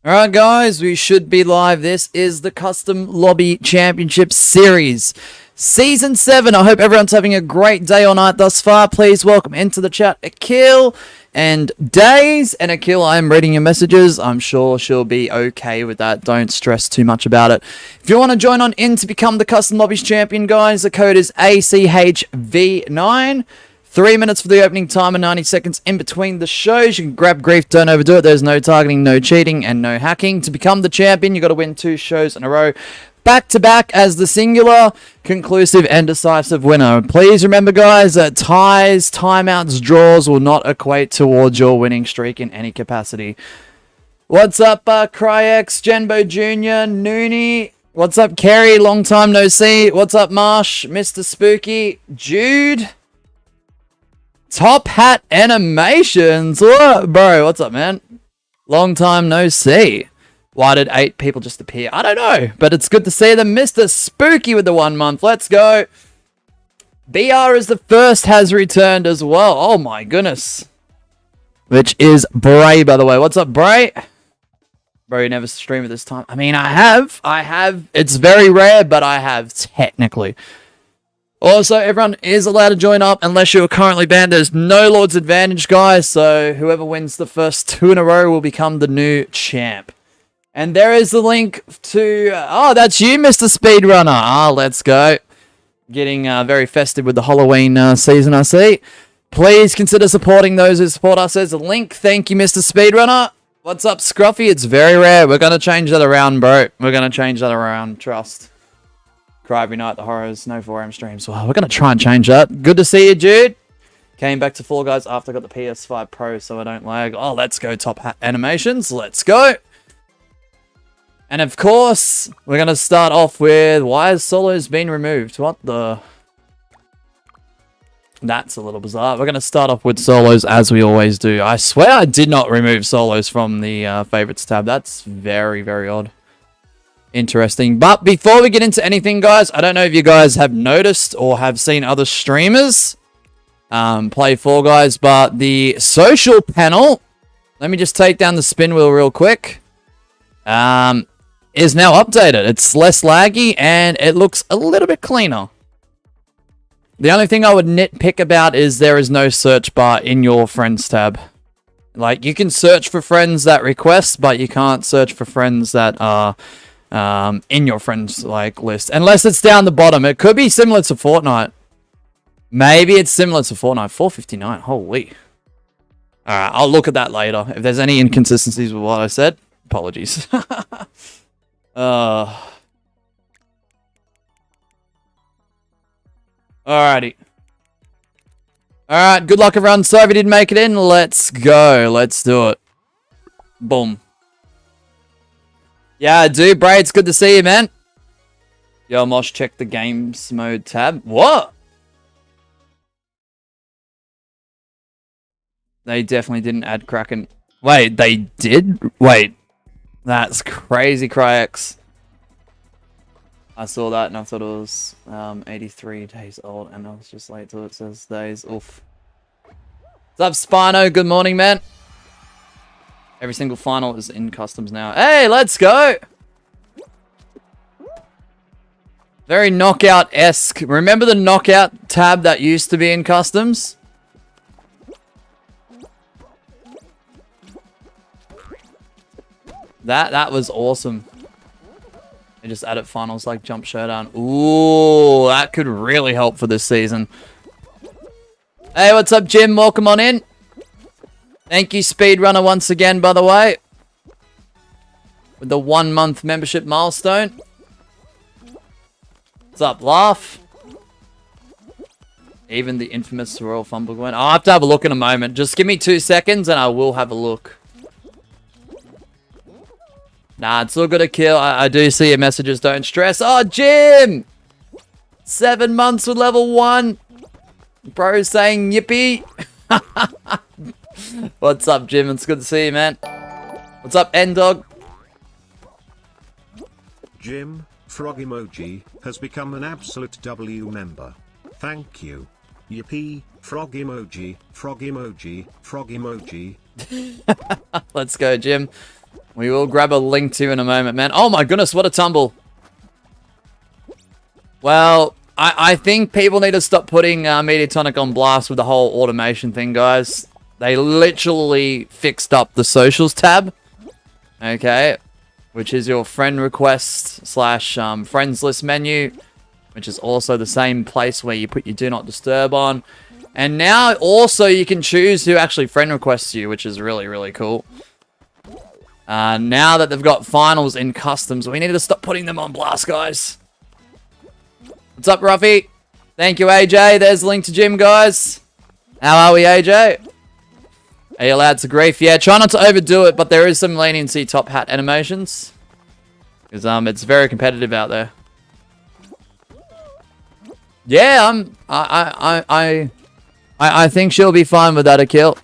Alright guys, we should be live. This is the Custom Lobby Championship Series. Season 7. I hope everyone's having a great day or night thus far. Please welcome into the chat Akil and Days. And Akil, I am reading your messages. I'm sure she'll be okay with that. Don't stress too much about it. If you want to join on in to become the Custom Lobbies Champion, guys, the code is ACHV9. 3 minutes for the opening time and 90 seconds in between the shows. You can grab grief, don't overdo it. There's no targeting, no cheating, and no hacking. To become the champion, you got to win 2 shows in a row, back to back, as the singular, conclusive, and decisive winner. Please remember, guys, that ties, timeouts, draws will not equate towards your winning streak in any capacity. What's up, Cryex, Genbo Jr., Noonie? What's up, Kerry? Long time no see. What's up, Marsh, Mr. Spooky, Jude? Top Hat Animations. What? Bro, what's up, man? Long time no see. Why did 8 people just appear? I don't know, but it's good to see them. Mr. Spooky with the 1 month. Let's go. BR is the first has returned as well. Oh my goodness. Which is Bray, by the way. What's up, Bray? Bro, you never stream at this time. I mean, I have. It's very rare, but I have technically. Also, everyone is allowed to join up unless you are currently banned. There's no Lord's Advantage, guys. So whoever wins the first 2 in a row will become the new champ. And there is the link to... oh, that's you, Mr. Speedrunner. Ah, let's go. Getting very festive with the Halloween season, I see. Please consider supporting those who support us. There's a link. Thank you, Mr. Speedrunner. What's up, Scruffy? It's very rare. We're going to change that around, bro. We're going to change that around. Trust. Cry every night, the horrors, no 4am streams. Well, we're going to try and change that. Good to see you, Jude. Came back to Fall Guys after I got the PS5 Pro so I don't lag. Oh, let's go, Top Hat Animations. Let's go. And of course, we're going to start off with why has solos been removed? What the... That's a little bizarre. We're going to start off with solos as we always do. I swear I did not remove solos from the favorites tab. That's very, very odd. Interesting. But before we get into anything, guys, I don't know if you guys have noticed or have seen other streamers play Fall Guys, but the social panel, let me just take down the spin wheel real quick, is now updated. It's less laggy and it looks a little bit cleaner. The only thing I would nitpick about is there is no search bar in your friends tab. Like, you can search for friends that request, but you can't search for friends that are in your friends like list, unless it's down the bottom. It could be similar to Fortnite. Maybe it's similar to Fortnite. 459. Holy. All right, I'll look at that later. If there's any inconsistencies with what I said, apologies. Alrighty. Alright, good luck everyone. Sorry if you didn't make it in. Let's go. Let's do it. Boom. Yeah, dude, Bray, it's good to see you, man. Yo, Mosh, check the games mode tab. What? They definitely didn't add Kraken. Wait, they did? Wait. That's crazy, Cryex. I saw that and I thought it was 83 days old and I was just late till it says days. Oof. What's up, Spino? Good morning, man. Every single final is in customs now. Hey, let's go! Very knockout-esque. Remember the knockout tab that used to be in customs? That was awesome. They just added finals like Jump Showdown. Ooh, that could really help for this season. Hey, what's up, Jim? Welcome on in. Thank you, Speedrunner, once again, by the way. With the 1 month membership milestone. What's up, Laugh? Even the infamous Royal Fumble went. I'll have to have a look in a moment. Just give me 2 seconds and I will have a look. Nah, it's all good to kill. I do see your messages. Don't stress. Oh, Jim! 7 months with level 1. Bro saying yippee. What's up, Jim? It's good to see you, man. What's up, N-Dog? Jim, Frog Emoji, has become an absolute W member. Thank you. Yippee, Frog Emoji, Frog Emoji, Frog Emoji. Let's go, Jim. We will grab a link to in a moment, man. Oh my goodness, what a tumble. Well, I think people need to stop putting MEDIATONIC on blast with the whole automation thing, guys. They literally fixed up the socials tab. Okay. Which is your friend request slash friends list menu. Which is also the same place where you put your do not disturb on. And now also you can choose who actually friend requests you, which is really, really cool. Now that they've got finals in customs, we need to stop putting them on blast, guys. What's up, Ruffy? Thank you, AJ. There's the link to gym, guys. How are we, AJ? Are you allowed to grief? Yeah, try not to overdo it, but there is some leniency top hat animations. Because it's very competitive out there. Yeah, I think she'll be fine with that, Akil.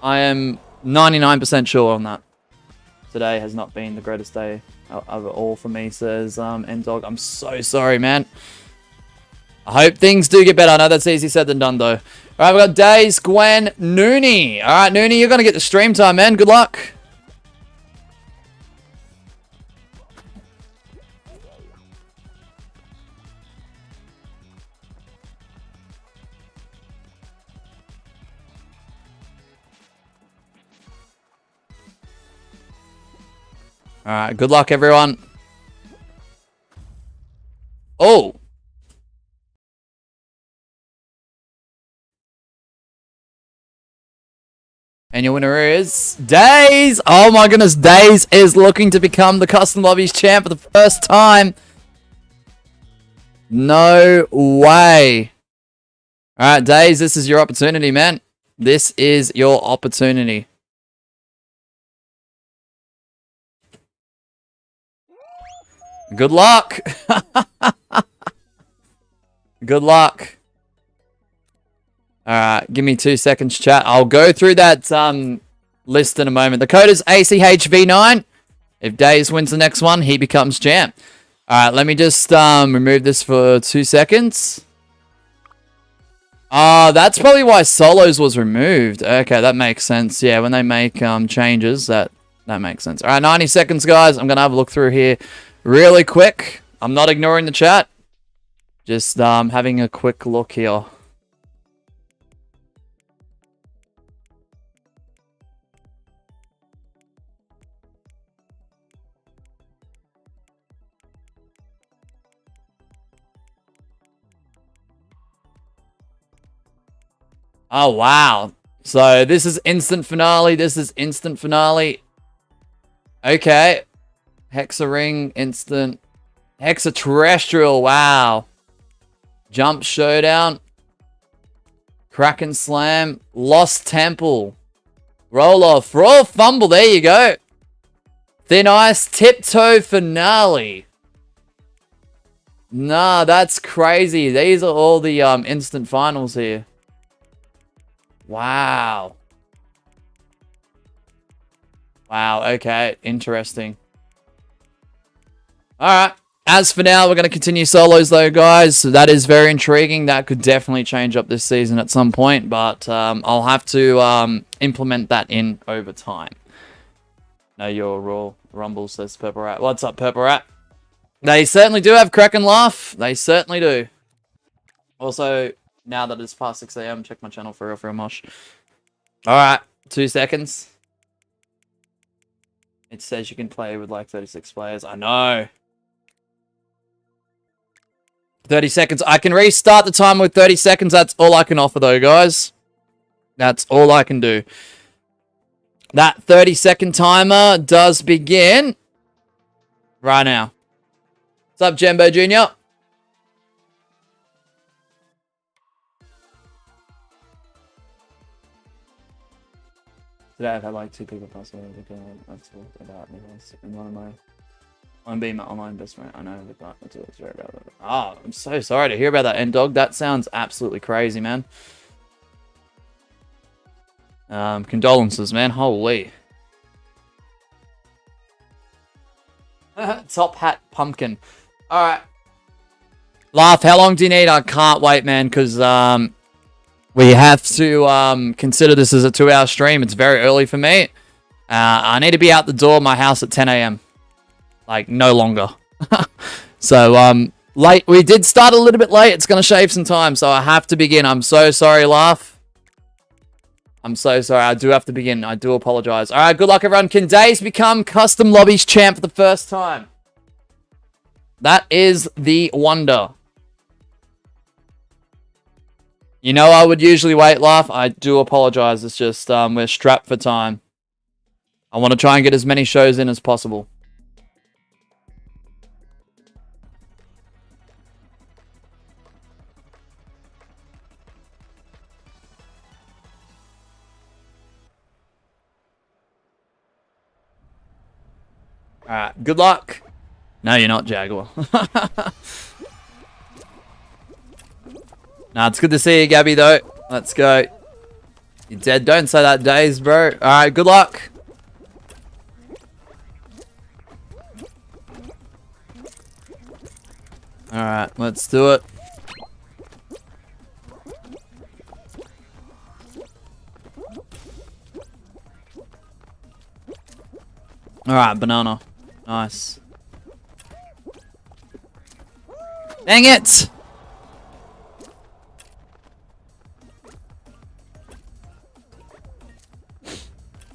I am 99% sure on that. Today has not been the greatest day of it all for me, says N-Dog. I'm so sorry, man. I hope things do get better. I know that's easy said than done, though. Alright, we've got Days, Gwen, Noonie. Alright, Noonie, you're going to get the stream time, man. Good luck. Alright, good luck, everyone. Oh! And your winner is Days! Oh my goodness, Days is looking to become the Custom Lobbies champ for the first time. No way. Alright, Days, this is your opportunity, man. This is your opportunity. Good luck. Good luck. Alright, give me 2 seconds, chat. I'll go through that list in a moment. The code is ACHV9. If Days wins the next one, he becomes champ. Alright, let me just remove this for 2 seconds. That's probably why Solos was removed. Okay, that makes sense. Yeah, when they make changes, that makes sense. Alright, 90 seconds, guys. I'm going to have a look through here really quick. I'm not ignoring the chat. Just having a quick look here. Oh, wow. So this is instant finale. This is instant finale. Okay. Hexa ring, instant. Hexa terrestrial, wow. Jump showdown. Kraken slam. Lost temple. Roll off. Royal fumble, there you go. Thin ice, tiptoe finale. Nah, that's crazy. These are all the instant finals here. Wow. Wow, okay. Interesting. Alright. As for now, we're going to continue solos though, guys. So that is very intriguing. That could definitely change up this season at some point. But I'll have to implement that in over time. No, your Raw Rumble, says Purple Rat. What's up, Purple Rat? They certainly do have Kraken Laugh. They certainly do. Also, now that it's past 6 AM, check my channel for real mosh. Alright, 2 seconds. It says you can play with like 36 players. I know. 30 seconds. I can restart the timer with 30 seconds. That's all I can offer though, guys. That's all I can do. That 30-second timer does begin right now. What's up, Jembo Jr.? Today I've had like 2 people pass away. I've talked about me in one of my... I'm being my online best friend. I know, but I'm sorry about that. Oh, I'm so sorry to hear about that, N-Dog. That sounds absolutely crazy, man. Condolences, man. Holy. Top hat pumpkin. Alright. Laugh, how long do you need? I can't wait, man, because we have to consider this as a 2-hour stream. It's very early for me. I need to be out the door of my house at 10 a.m. Like, no longer. So, late. We did start a little bit late. It's going to shave some time, so I have to begin. I'm so sorry, Laugh. I'm so sorry. I do have to begin. I do apologize. All right, good luck, everyone. Can Days become Custom Lobbies Champ for the first time? That is the wonder. You know I would usually wait, Laugh. I do apologize. It's just we're strapped for time. I want to try and get as many shows in as possible. Alright, good luck. No, you're not, Jaguar. Nah, it's good to see you, Gabby, though. Let's go. You're dead. Don't say that, Days, bro. Alright, good luck. Alright, let's do it. Alright, banana. Nice. Dang it!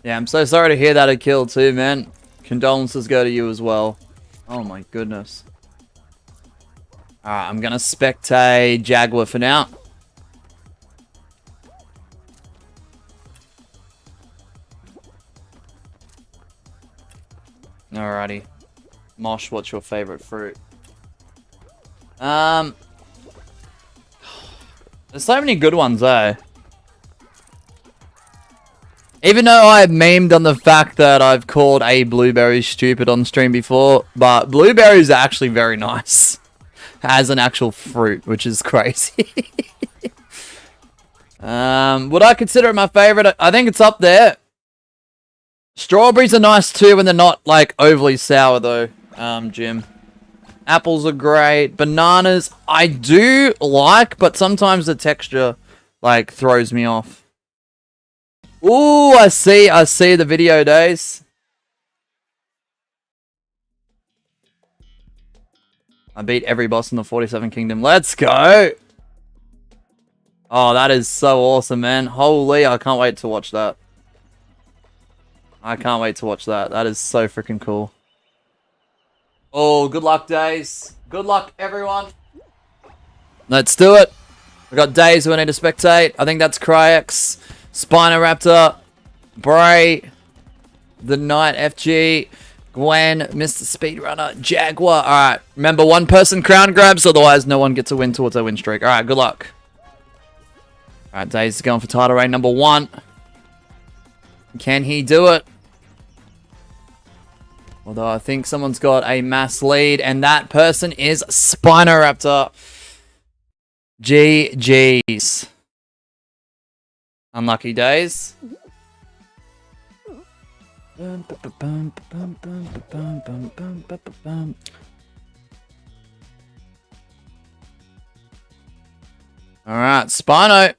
Yeah, I'm so sorry to hear that a kill too, man. Condolences go to you as well. Oh my goodness. Alright, I'm gonna spectate Jaguar for now. Alrighty. Mosh, what's your favorite fruit? There's so many good ones, eh? Even though I memed on the fact that I've called a blueberry stupid on stream before, but blueberries are actually very nice as an actual fruit, which is crazy. Would I consider it my favorite? I think it's up there. Strawberries are nice too when they're not like overly sour though, Jim. Apples are great. Bananas I do like, but sometimes the texture like throws me off. Ooh, I see the video, Days. I beat every boss in the 47 Kingdom. Let's go! Oh, that is so awesome, man. Holy, I can't wait to watch that. I can't wait to watch that. That is so freaking cool. Oh, good luck, Days. Good luck, everyone. Let's do it. We got Days who I need to spectate. I think that's Cryax, Spinoraptor, Bray, The Knight FG, Gwen, Mr. Speedrunner, Jaguar. Alright, remember, one person crown grabs, otherwise no one gets a win towards their win streak. Alright, good luck. Alright, Days is going for title reign number 1. Can he do it? Although I think someone's got a mass lead, and that person is Spinoraptor. GG's. Unlucky Days. Alright, Spino.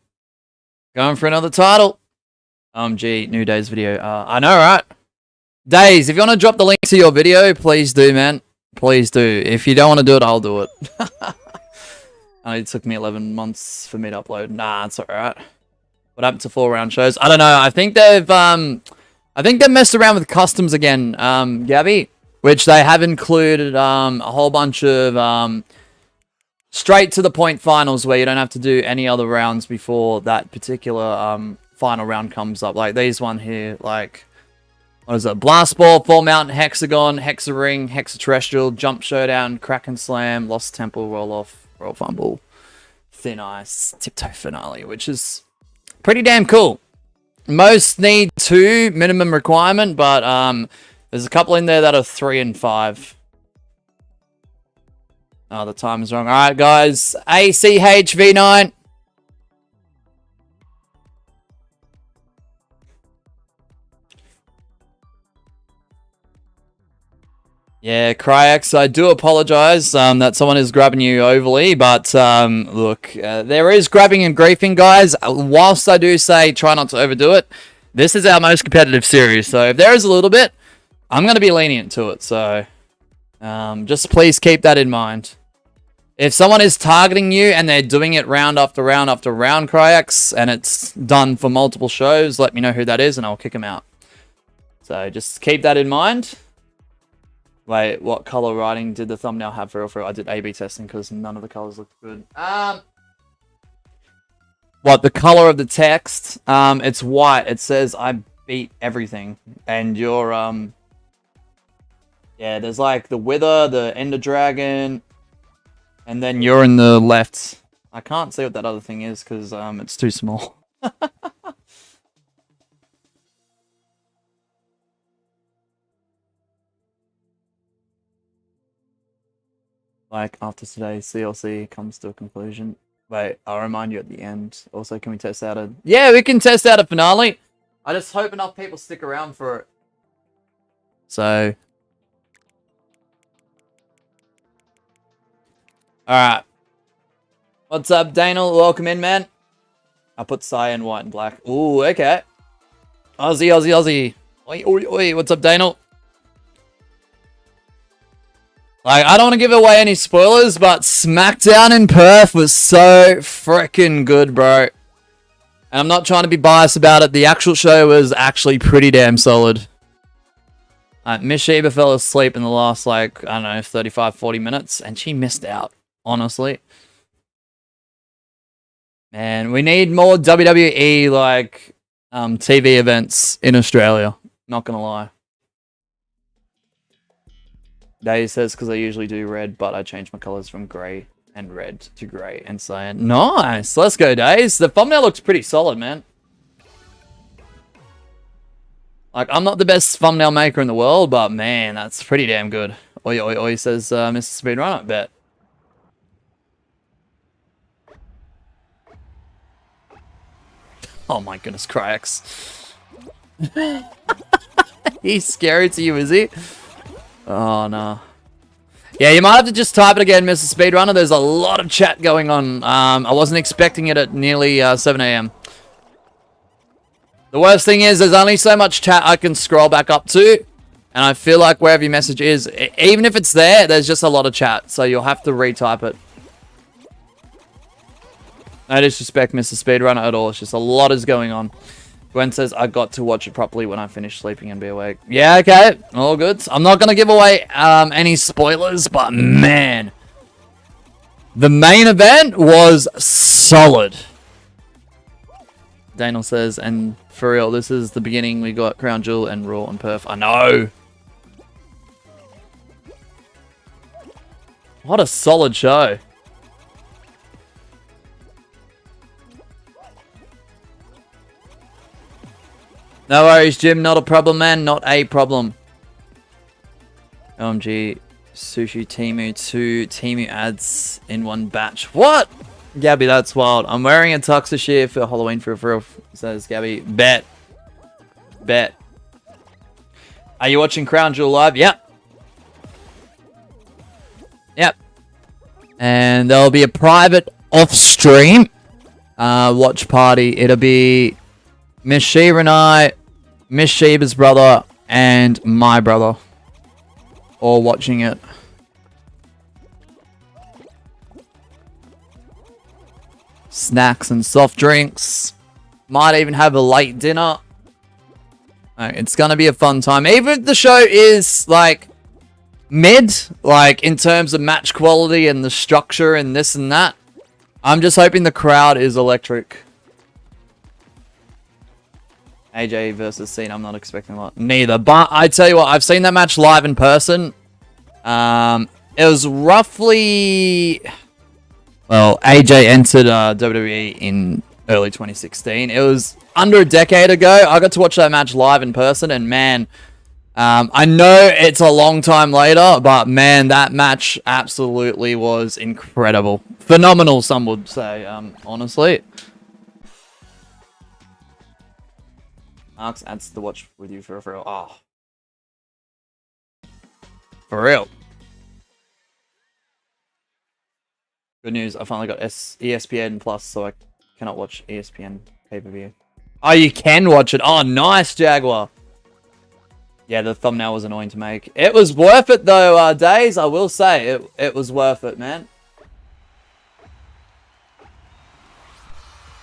Going for another title. Gee, new Days video. I know, right? Days, if you want to drop the link to your video, please do, man. Please do. If you don't want to do it, I'll do it. It took me 11 months for me to upload. Nah, it's alright. What happened to 4-round shows? I don't know. I think they've messed around with customs again, Gabby, which they have included a whole bunch of straight to the point finals where you don't have to do any other rounds before that particular final round comes up. Like these one here, like what is it? Blast Ball, Fall Mountain, Hexagon, Hexaring, Hexaterrestrial, Jump Showdown, Kraken Slam, Lost Temple, Roll Off, Roll Fumble, Thin Ice, Tiptoe Finale, which is pretty damn cool. Most need 2 minimum requirement, but there's a couple in there that are 3 and 5. Oh, the time is wrong. All right, guys. ACH V9. Yeah, Cryax, I do apologize that someone is grabbing you overly, but look, there is grabbing and griefing, guys. Whilst I do say try not to overdo it, This is our most competitive series, so if there is a little bit, I'm going to be lenient to it. So just please keep that in mind. If someone is targeting you and they're doing it round after round after round, Cryax, and it's done for multiple shows, let me know who that is and I'll kick them out. So just keep that in mind. Wait, what color writing did the thumbnail have for real? I did A/B testing because none of the colors looked good. What, the color of the text? It's white. It says I beat everything. And you're, yeah, there's like the Wither, the Ender Dragon, and then you're in the left. I can't see what that other thing is because it's too small. Like, after today's CLC comes to a conclusion. Wait, I'll remind you at the end. Also, can we test out a... Yeah, we can test out a finale. I just hope enough people stick around for it. So... Alright. What's up, Daniel? Welcome in, man. I put cyan, white, and black. Ooh, okay. Aussie, Aussie, Aussie. Oi, oi, oi. What's up, Daniel? Like, I don't want to give away any spoilers, but SmackDown in Perth was so freaking good, bro. And I'm not trying to be biased about it. The actual show was actually pretty damn solid. Miss Sheba fell asleep in the last, like, I don't know, 35, 40 minutes. And she missed out, honestly. Man, we need more WWE, like, TV events in Australia. Not gonna lie. Dave says, because I usually do red, but I changed my colors from grey and red to grey and cyan. Nice! Let's go, Days. The thumbnail looks pretty solid, man. Like, I'm not the best thumbnail maker in the world, but man, that's pretty damn good. Oi, oi, oi, says Mr. Speedrunner, bet. Oh my goodness, Cryax. He's scary to you, is he? Oh, no. Yeah, you might have to just type it again, Mr. Speedrunner. There's a lot of chat going on. I wasn't expecting it at nearly 7 a.m. The worst thing is there's only so much chat I can scroll back up to. And I feel like wherever your message is, even if it's there, there's just a lot of chat. So you'll have to retype it. No disrespect, Mr. Speedrunner, at all. It's just a lot is going on. Gwen says, I got to watch it properly when I finish sleeping and be awake. Yeah, okay. All good. I'm not going to give away any spoilers, but man. The main event was solid. Daniel says, and for real, this is the beginning. We got Crown Jewel and Raw and Perth. I know. What a solid show. No worries, Jim. Not a problem, man. Not a problem. OMG. Sushi Timu 2 Timu ads in one batch. What? Gabby, that's wild. I'm wearing a tux this year for Halloween for real, says Gabby. Bet. Bet. Are you watching Crown Jewel live? Yep. Yep. And there'll be a private off-stream watch party. It'll be Miss Sheba and I, Miss Sheba's brother, and my brother all watching it. Snacks and soft drinks. Might even have a late dinner. It's gonna be a fun time. Even if the show is like mid, like in terms of match quality and the structure and this and that, I'm just hoping the crowd is electric. AJ versus Cena, I'm not expecting a lot. Neither, but I tell you what, I've seen that match live in person. It was roughly... Well, AJ entered WWE in early 2016. It was under a decade ago. I got to watch that match live in person, and man, I know it's a long time later, but man, that match absolutely was incredible. Phenomenal, some would say, honestly. Marks adds to watch with you for real. Oh. For real. Good news, I finally got ESPN Plus, so I cannot watch ESPN pay-per-view. Oh, you can watch it. Oh, nice, Jaguar. Yeah, the thumbnail was annoying to make. It was worth it, though, Days. I will say, it was worth it, man.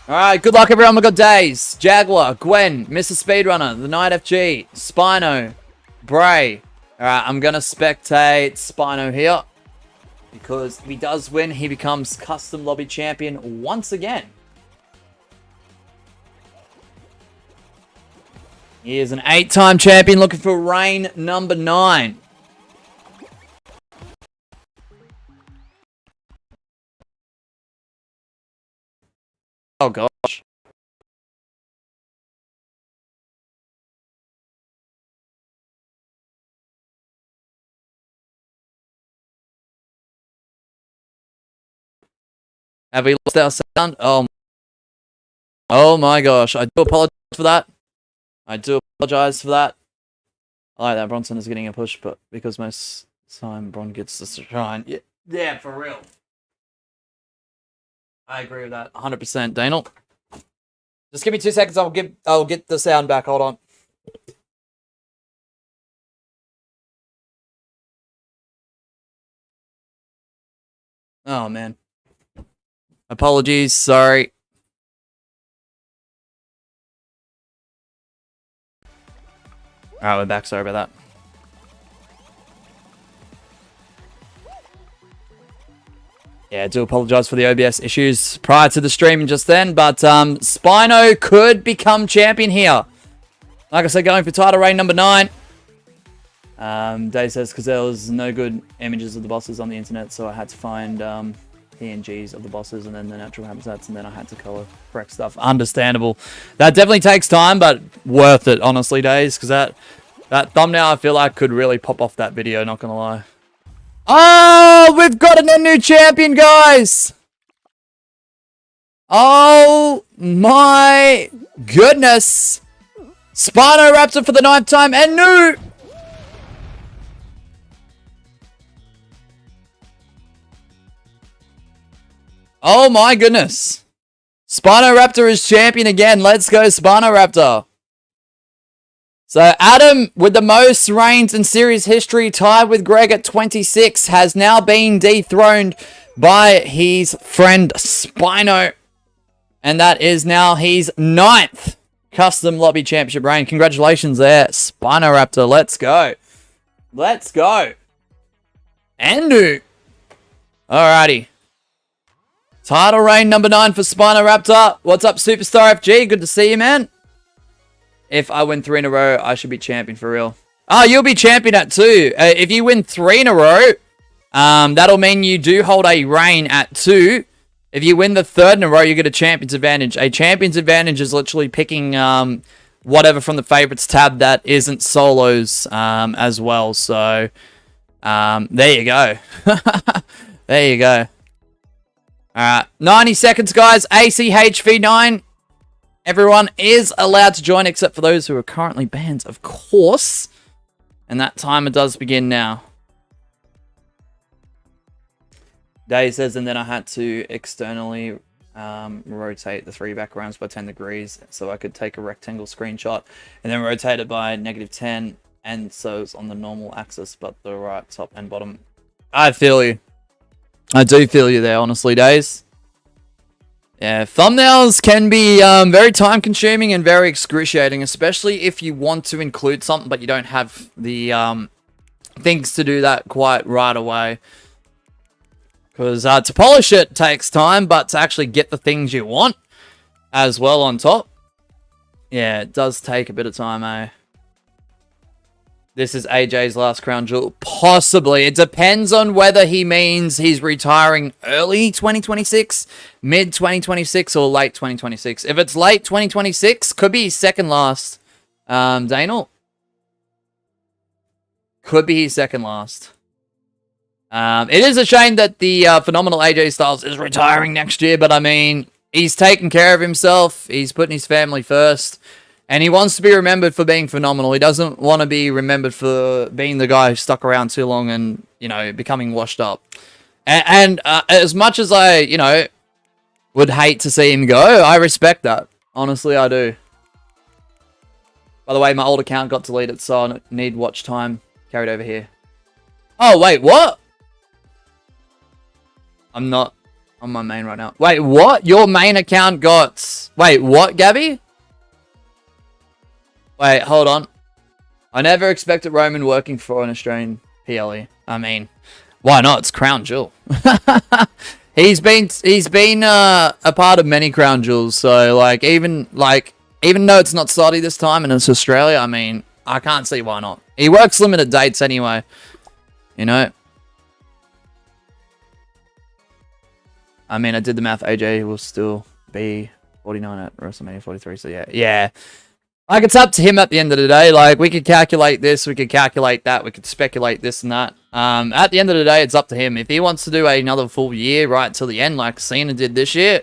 Alright, good luck, everyone. We've got Days, Jaguar, Gwen, Mr. Speedrunner, The Night FG, Spino, Bray. Alright, I'm going to spectate Spino here. Because if he does win, he becomes Custom Lobby Champion once again. He is an 8-time champion looking for reign number 9. Oh, gosh. Have we lost our sound? Oh my gosh. I do apologize for that. I do apologize for that. I like that Bronson is getting a push, but because most time Bron gets the shine. Yeah, for real. I agree with that 100%, Daniel. Just give me 2 seconds. I'll get the sound back. Hold on. Oh man. Apologies. Sorry. Alright, we're back. Sorry about that. Yeah, I do apologize for the OBS issues prior to the streaming just then, but Spino could become champion here. Like I said, going for title reign number 9. Dave says, because there was no good images of the bosses on the internet, so I had to find PNGs of the bosses and then the natural habitats, and then I had to color correct stuff. Understandable. That definitely takes time, but worth it, honestly, Days, because that thumbnail, I feel like, could really pop off that video, not gonna lie. Oh, we've got a new champion, guys! Oh my goodness! Spino Raptor for the 9th time, and new! Oh my goodness! Spino Raptor is champion again. Let's go, Spino Raptor. So Adam, with the most reigns in series history, tied with Greg at 26, has now been dethroned by his friend Spino. And that is now his 9th Custom Lobby Championship reign. Congratulations there, Spino Raptor. Let's go. Let's go. Andu. Alrighty. Title reign number 9 for Spino Raptor. What's up, Superstar FG? Good to see you, man. If I win 3 in a row, I should be champion for real. Oh, you'll be champion at 2. If you win 3 in a row, that'll mean you do hold a reign at 2. If you win the 3rd in a row, you get a champion's advantage. A champion's advantage is literally picking whatever from the favorites tab that isn't solos as well. So, there you go. There you go. Alright, 90 seconds, guys. ACHV9. Everyone is allowed to join except for those who are currently banned, of course. And that timer does begin now. Day says, and then I had to externally rotate the 3 backgrounds by 10 degrees so I could take a rectangle screenshot and then rotate it by -10, and so it's on the normal axis but the right top and bottom. I feel you. I do feel you there, honestly, Days. Yeah, thumbnails can be very time consuming and very excruciating, especially if you want to include something but you don't have the things to do that quite right away. Because to polish it takes time, but to actually get the things you want as well on top, yeah, it does take a bit of time, eh? This is AJ's last crown jewel. Possibly. It depends on whether he means he's retiring early 2026, mid 2026, or late 2026. If it's late 2026, could be his second last. Daniel? Could be his second last. It is a shame that the phenomenal AJ Styles is retiring next year, but I mean, he's taking care of himself. He's putting his family first. And he wants to be remembered for being phenomenal. He doesn't want to be remembered for being the guy who stuck around too long and, you know, becoming washed up. And as much as I, you know, would hate to see him go, I respect that. Honestly, I do. By the way, my old account got deleted, so I need watch time carried over here. Oh, wait, what? I'm not on my main right now. Wait, what? Your main account got... Wait, what, Gabby? Wait, hold on. I never expected Roman working for an Australian PLE. I mean, why not? It's Crown Jewel. He's been a part of many Crown Jewels, so even though it's not Saudi this time and it's Australia, I mean, I can't see why not. He works limited dates anyway, you know. I mean, I did the math. AJ will still be 49 at WrestleMania 43, so yeah. Like, it's up to him at the end of the day. Like, we could calculate this, we could calculate that, we could speculate this and that. At the end of the day, it's up to him. If he wants to do another full year right till the end, like Cena did this year,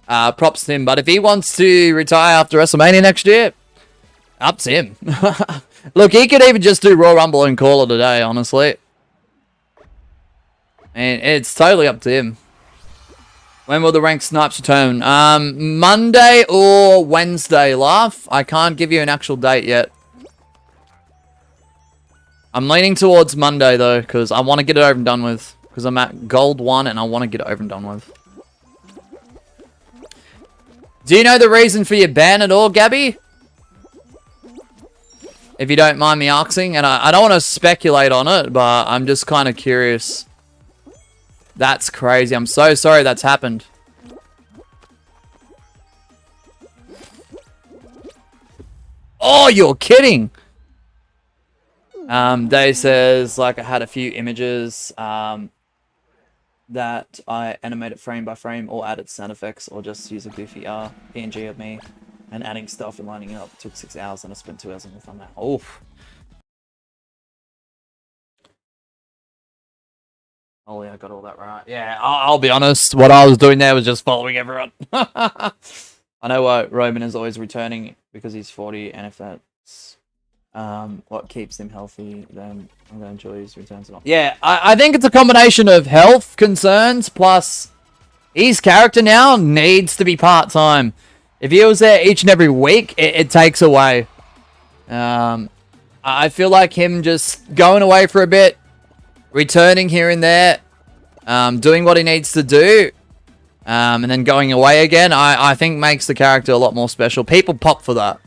props to him. But if he wants to retire after WrestleMania next year, up to him. Look, he could even just do Royal Rumble and call it a day, honestly. And it's totally up to him. When will the ranked snipes return? Monday or Wednesday, Laugh. I can't give you an actual date yet. I'm leaning towards Monday, though, because I want to get it over and done with. Because I'm at Gold 1, and I want to get it over and done with. Do you know the reason for your ban at all, Gabby? If you don't mind me asking. And I don't want to speculate on it, but I'm just kind of curious. That's crazy. I'm so sorry that's happened. Oh, you're kidding. Day says, like, I had a few images that I animated frame by frame or added sound effects or just use a goofy PNG of me and adding stuff and lining it up. It took 6 hours and I spent 2 hours on the thumbnail. Oof. Oh, yeah, I got all that right. Yeah, I'll be honest. What I was doing there was just following everyone. I know why Roman is always returning because he's 40, and if that's what keeps him healthy, then I'm going to enjoy his returns and all. Yeah, I think it's a combination of health concerns plus his character now needs to be part-time. If he was there each and every week, it takes away. I feel like him just going away for a bit, returning here and there, doing what he needs to do, and then going away again, I think makes the character a lot more special. People pop for that.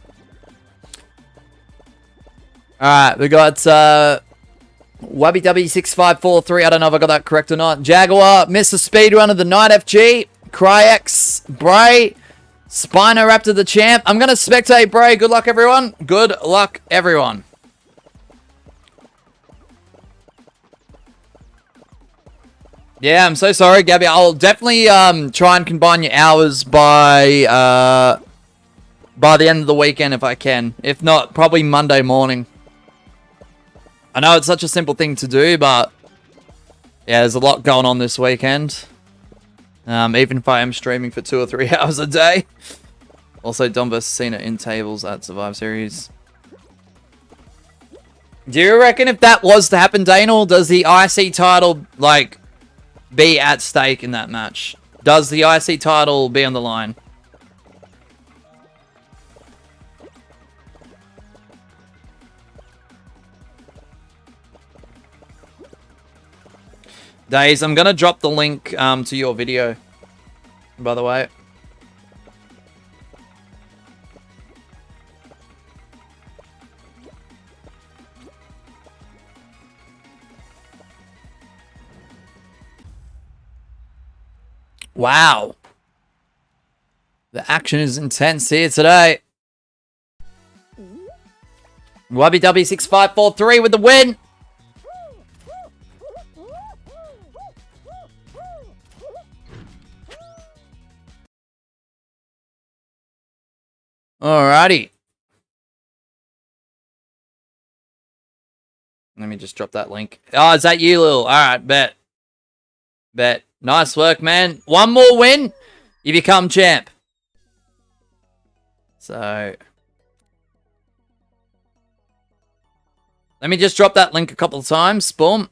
Alright, we got WW6543. I don't know if I got that correct or not. Jaguar, Mr. Speedrunner, the Night FG, Cryex, Bray, Spinoraptor the Champ. I'm going to spectate Bray. Good luck, everyone. Good luck, everyone. Yeah, I'm so sorry, Gabby. I'll definitely try and combine your hours by the end of the weekend if I can. If not, probably Monday morning. I know it's such a simple thing to do, but yeah, there's a lot going on this weekend. Even if I am streaming for 2 or 3 hours a day. Also, Dom vs. Cena in tables at Survivor Series. Do you reckon if that was to happen, Daniel, does the IC title, like, be at stake in that match? Does the IC title be on the line? Days, I'm going to drop the link to your video, by the way. Wow. The action is intense here today. WW6543 with the win. Alrighty. Let me just drop that link. Oh, is that you, Lil? Alright, bet. Bet. Nice work, man. One more win, you become champ. So, let me just drop that link a couple of times. Boom.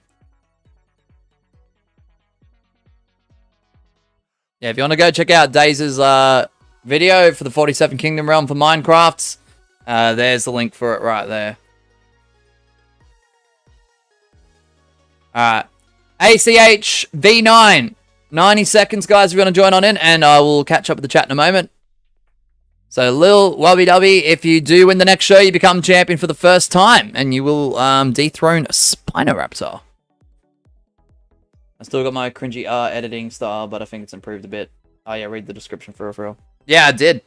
Yeah, if you want to go check out Daze's video for the 47 Kingdom realm for Minecraft, There's the link for it right there. Alright. ACH V9. 90 seconds, guys, if you want to join on in, and I will catch up with the chat in a moment. So, Lil Wubby Dubby, if you do win the next show, you become champion for the first time, and you will dethrone Spinoraptor. I still got my cringy editing style, but I think it's improved a bit. Oh yeah, read the description for real. Yeah, I did.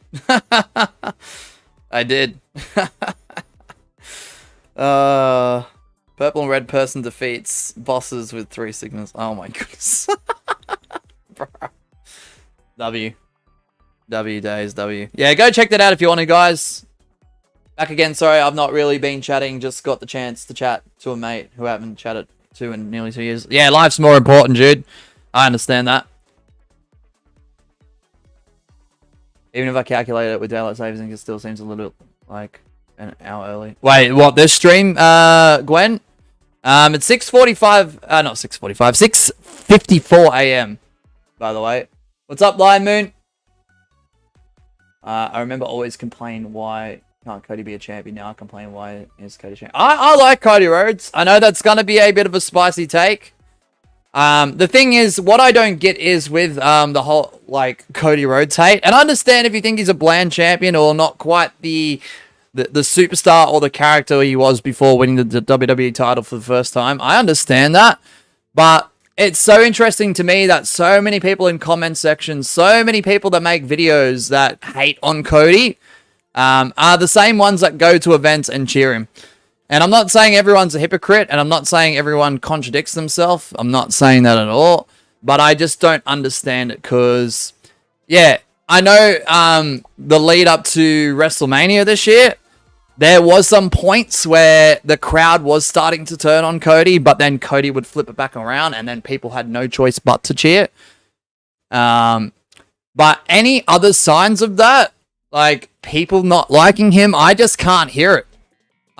I did. Purple and red person defeats bosses with 3 signals. Oh my goodness. W days, W. Yeah, go check that out if you want to, guys. Back again, sorry, I've not really been chatting. Just got the chance to chat to a mate who I haven't chatted to in nearly 2 years. Yeah, life's more important, dude. I understand that. Even if I calculate it with daylight savings, it still seems a little like an hour early. Wait, what? This stream, Gwen? It's 6:45. Not 6:45. 6:54 a.m. By the way, what's up, Lion Moon? I remember always complain why can't Cody be a champion. Now I complain why is Cody champion. I like Cody Rhodes. I know that's gonna be a bit of a spicy take. The thing is, what I don't get is with the whole like Cody Rhodes hate. And I understand if you think he's a bland champion or not quite the superstar or the character he was before winning the WWE title for the first time. I understand that, but it's so interesting to me that so many people in comment sections, so many people that make videos that hate on Cody, are the same ones that go to events and cheer him. And I'm not saying everyone's a hypocrite, and I'm not saying everyone contradicts themselves. I'm not saying that at all. But I just don't understand it because, yeah, I know the lead up to WrestleMania this year, there was some points where the crowd was starting to turn on Cody, but then Cody would flip it back around, and then people had no choice but to cheer. But any other signs of that, like people not liking him, I just can't hear it.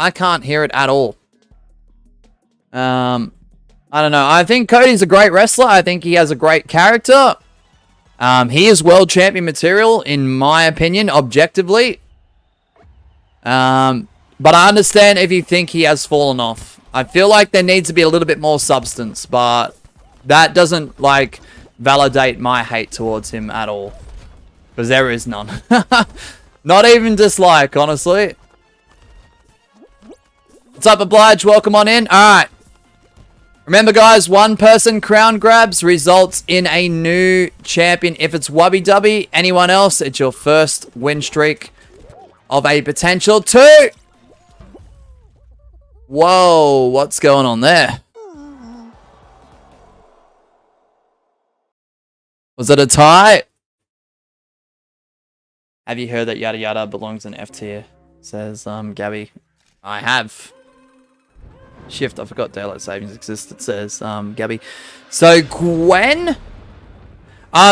I can't hear it at all. I don't know. I think Cody's a great wrestler. I think he has a great character. He is world champion material, in my opinion, objectively. But I understand if you think he has fallen off. I feel like there needs to be a little bit more substance, but that doesn't, like, validate my hate towards him at all. Because there is none. Not even dislike, honestly. What's up, Oblige? Welcome on in. Alright. Remember, guys, 1-person crown grabs results in a new champion. If it's Wubby Dubby, anyone else, it's your first win streak of a potential 2. Whoa, what's going on there? Was it a tie? Have you heard that Yada Yada belongs in F tier? Says Gabby. I have. Shift, I forgot daylight savings exists. It says Gabby. So Gwen,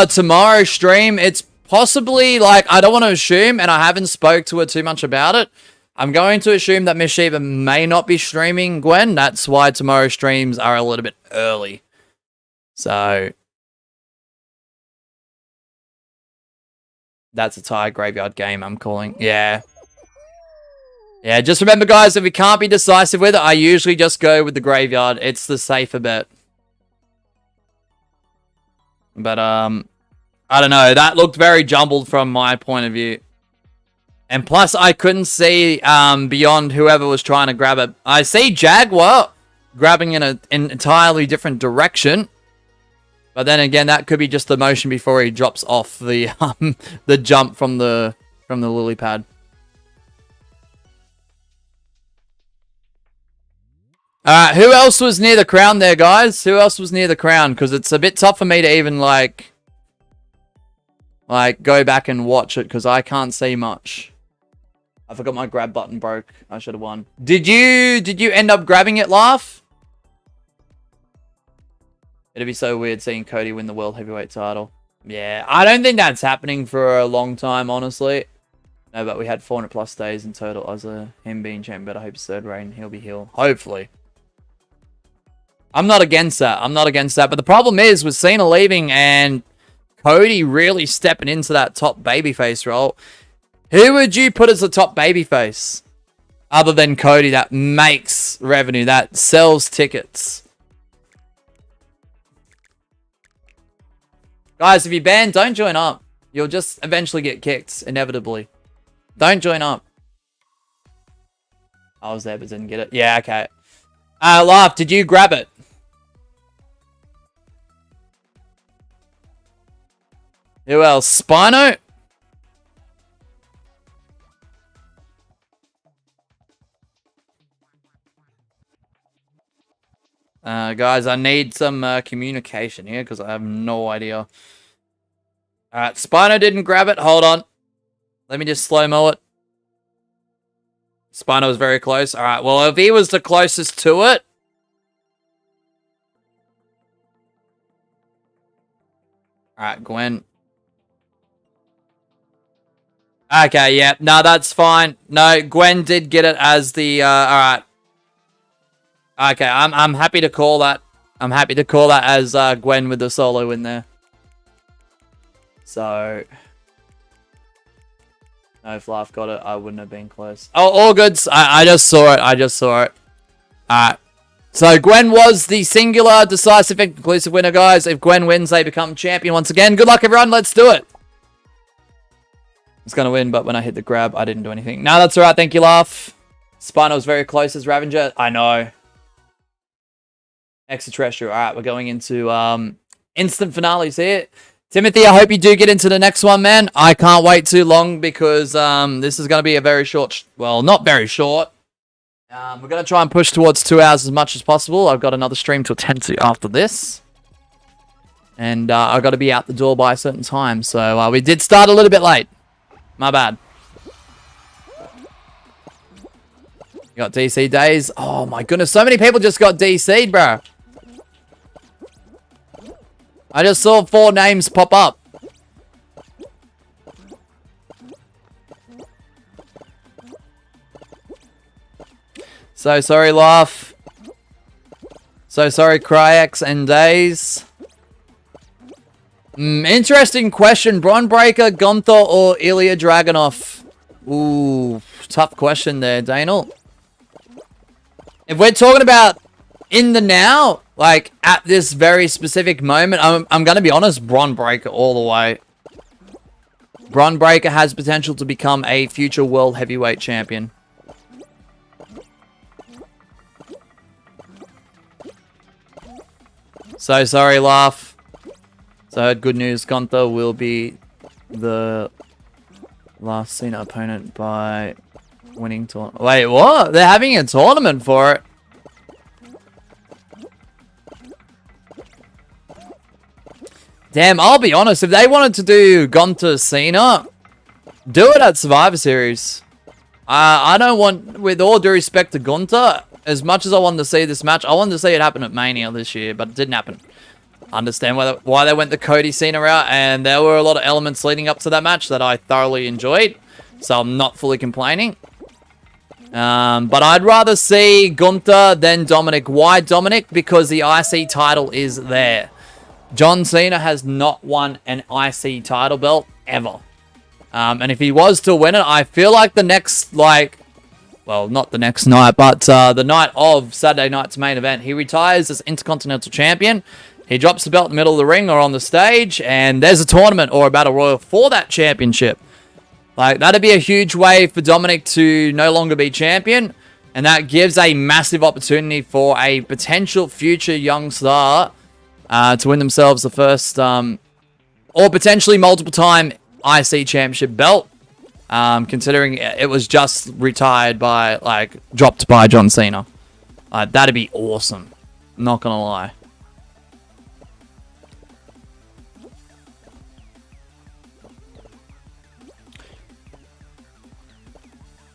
tomorrow stream, it's possibly, like, I don't want to assume, and I haven't spoke to her too much about it. I'm going to assume that Miss Shiva may not be streaming Gwen. That's why tomorrow's streams are a little bit early. So that's a tie graveyard game, I'm calling. Yeah. Yeah, just remember, guys, if we can't be decisive with it, I usually just go with the graveyard. It's the safer bet. But, I don't know. That looked very jumbled from my point of view. And plus, I couldn't see beyond whoever was trying to grab it. I see Jaguar grabbing in an entirely different direction. But then again, that could be just the motion before he drops off the the jump from the lily pad. Who else was near the crown there, guys? Who else was near the crown? Because it's a bit tough for me to even, like go back and watch it, because I can't see much. I forgot my grab button broke. I should have won. Did you end up grabbing it, Laugh? It'd be so weird seeing Cody win the World Heavyweight title. Yeah, I don't think that's happening for a long time, honestly. No, but we had 400 plus days in total as him being champion, but I hope his third reign, he'll be healed. Hopefully. I'm not against that. I'm not against that. But the problem is, with Cena leaving and Cody really stepping into that top babyface role, Who would you put as the top babyface? Other than Cody, that makes revenue, that sells tickets. Guys, if you ban, don't join up. You'll just eventually get kicked, inevitably. Don't join up. I was there but didn't get it. Yeah, okay. Laugh, did you grab it? Who else? Spino? Guys, I need some communication here because I have no idea. Alright, Spino didn't grab it. Hold on. Let me just slow-mo it. Spino was very close. Alright, well, if he was the closest to it... Alright, Gwen. Okay, yeah. No, that's fine. No, Gwen did get it as the... Alright. Okay, I'm happy to call that. I'm happy to call that as Gwen with the solo in there. So... No, if Laugh got it, I wouldn't have been close. Oh, all good. I just saw it. I just saw it. Alright. So, Gwen was the singular, decisive, and conclusive winner, guys. If Gwen wins, they become champion once again. Good luck, everyone. Let's do it. It's going to win, but when I hit the grab, I didn't do anything. No, that's alright. Thank you, Laugh. Spino was very close as Ravager. I know. Extraterrestrial. Alright, we're going into instant finales here. Timothy, I hope you do get into the next one, man. I can't wait too long because this is going to be a very short... well, not very short. We're going to try and push towards 2 hours as much as possible. I've got another stream to attend to after this. And I've got to be out the door by a certain time. So we did start a little bit late. My bad. You got DC days. Oh my goodness, so many people just got DC'd, bro. I just saw 4 names pop up. So sorry, Laugh. So sorry, Cryax and Days. Interesting question. Bronbreaker, Gunther, or Ilya Dragunov? Ooh, tough question there, Daniel. If we're talking about in the now, like at this very specific moment, I'm going to be honest, Bronbreaker all the way. Bronbreaker has potential to become a future world heavyweight champion. So sorry, Laugh. So I heard good news. Gunther will be the last Cena opponent by winning tournament. Wait, what? They're having a tournament for it. Damn, I'll be honest. If they wanted to do Gunther Cena, do it at Survivor Series. I don't want, with all due respect to Gunther, as much as I wanted to see this match, I wanted to see it happen at Mania this year, but it didn't happen. I understand why they went the Cody Cena route, and there were a lot of elements leading up to that match that I thoroughly enjoyed, so I'm not fully complaining. But I'd rather see Gunther than Dominic. Why Dominic? Because the IC title is there. John Cena has not won an IC title belt ever. And if he was to win it, I feel like the next, well, not the next night, but the night of Saturday night's main event, he retires as Intercontinental Champion. He drops the belt in the middle of the ring or on the stage, and there's a tournament or a battle royal for that championship. Like, that'd be a huge way for Dominic to no longer be champion, and that gives a massive opportunity for a potential future young star to win themselves the first, or potentially multiple-time IC championship belt, considering it was just retired by, dropped by John Cena. That'd be awesome. Not gonna lie.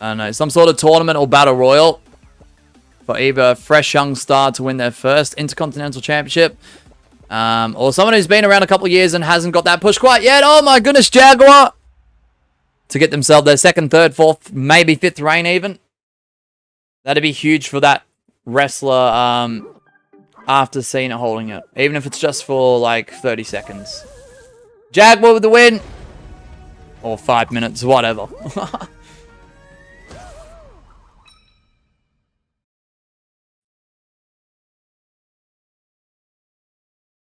I don't know, some sort of tournament or battle royal for either a fresh young star to win their first Intercontinental Championship, or someone who's been around a couple of years and hasn't got that push quite yet. Oh my goodness, Jaguar! To get themselves their second, third, fourth, maybe fifth reign even. That'd be huge for that wrestler after Cena holding it. Even if it's just for 30 seconds. Jaguar with the win. Or 5 minutes, whatever.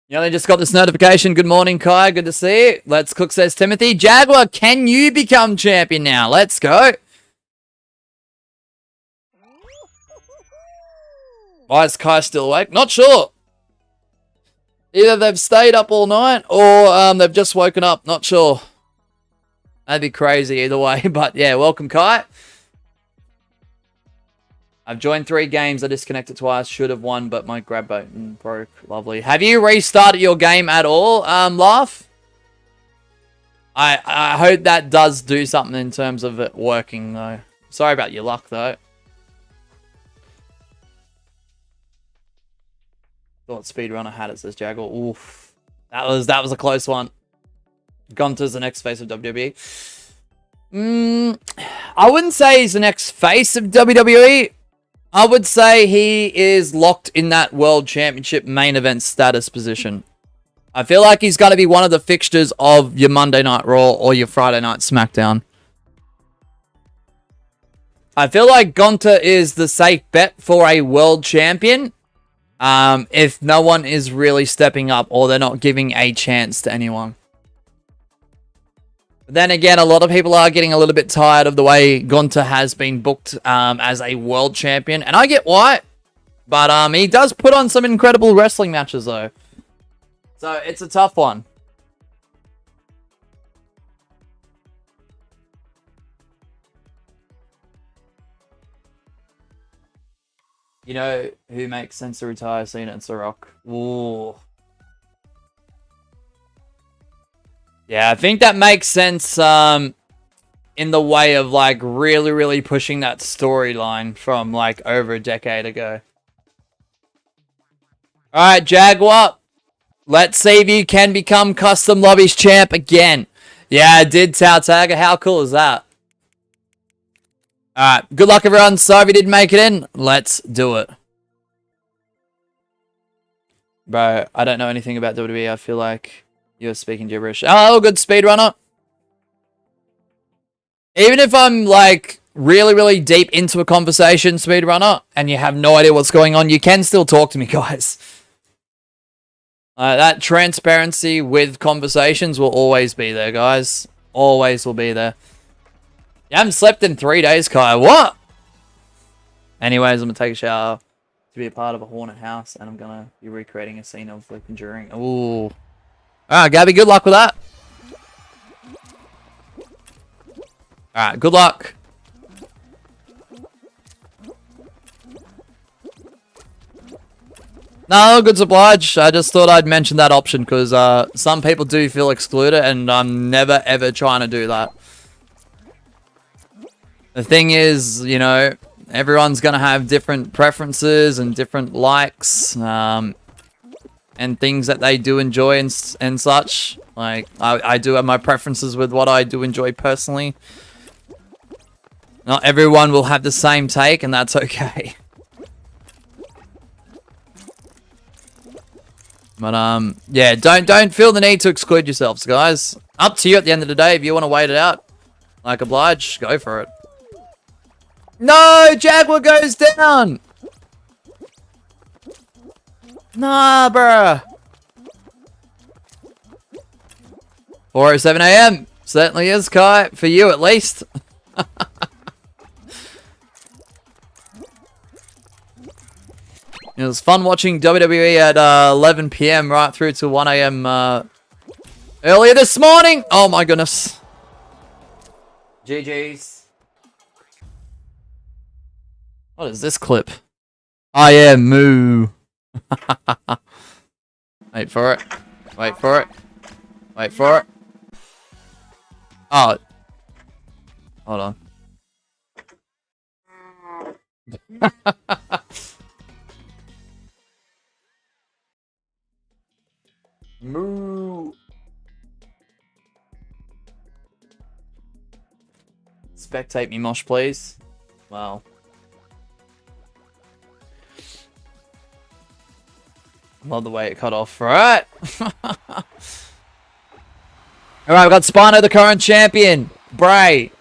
Yeah, they just got this notification. Good morning, Kai. Good to see you. Let's Cook, says Timothy. Jaguar, can you become champion now? Let's go. Why is Kai still awake? Not sure. Either they've stayed up all night or they've just woken up. Not sure. That'd be crazy either way. But yeah, welcome, Kai. I've joined 3 games. I disconnected twice. Should have won, but my grab button broke. Lovely. Have you restarted your game at all, Laugh? I hope that does do something in terms of it working, though. Sorry about your luck, though. Thought Speedrunner had it, says Jaguar. Oof. That was a close one. Gunter's the next face of WWE. I wouldn't say he's the next face of WWE. I would say he is locked in that World Championship main event status position. I feel like he's going to be one of the fixtures of your Monday Night Raw or your Friday Night SmackDown. I feel like Gunter is the safe bet for a World Champion. If no one is really stepping up or they're not giving a chance to anyone. But then again, a lot of people are getting a little bit tired of the way Gunter has been booked as a world champion. And I get why. But he does put on some incredible wrestling matches, though. So it's a tough one. You know who makes sense to retire? Cena and The Rock. Ooh. Yeah, I think that makes sense in the way of like really, really pushing that storyline from like over a decade ago. Alright, Jaguar. Let's see if you can become Custom Lobbies champ again. Yeah, I did, Tao Tagger. How cool is that? Alright, good luck everyone. Sorry if you didn't make it in. Let's do it. Bro, I don't know anything about WWE. I feel like you're speaking gibberish. Oh, good speedrunner. Even if I'm like really, really deep into a conversation, speedrunner, and you have no idea what's going on, you can still talk to me, guys. That transparency with conversations will always be there, guys. Always will be there. You haven't slept in 3 days, Kai. What? Anyways, I'm going to take a shower to be a part of a haunted house, and I'm going to be recreating a scene of the Conjuring. Ooh. Alright, Gabby, good luck with that. Alright, good luck. No, good oblige. I just thought I'd mention that option because some people do feel excluded, and I'm never ever trying to do that. The thing is, you know, everyone's going to have different preferences and different likes and things that they do enjoy and such. Like, I do have my preferences with what I do enjoy personally. Not everyone will have the same take, and that's okay. But, yeah, don't feel the need to exclude yourselves, guys. Up to you at the end of the day. If you want to wait it out, like oblige, go for it. No! Jaguar goes down! Nah, bruh. 4:07 AM. Certainly is, Kai. For you, at least. It was fun watching WWE at 11 PM right through to 1 AM earlier this morning. Oh my goodness. GG's. What is this clip? I am moo. Wait for it. Wait for it. Wait for it. Oh. Hold on. Moo. Spectate me, Mosh, please. Wow. Love the way it cut off. Right. Alright, we've got Spino, the current champion. Bray.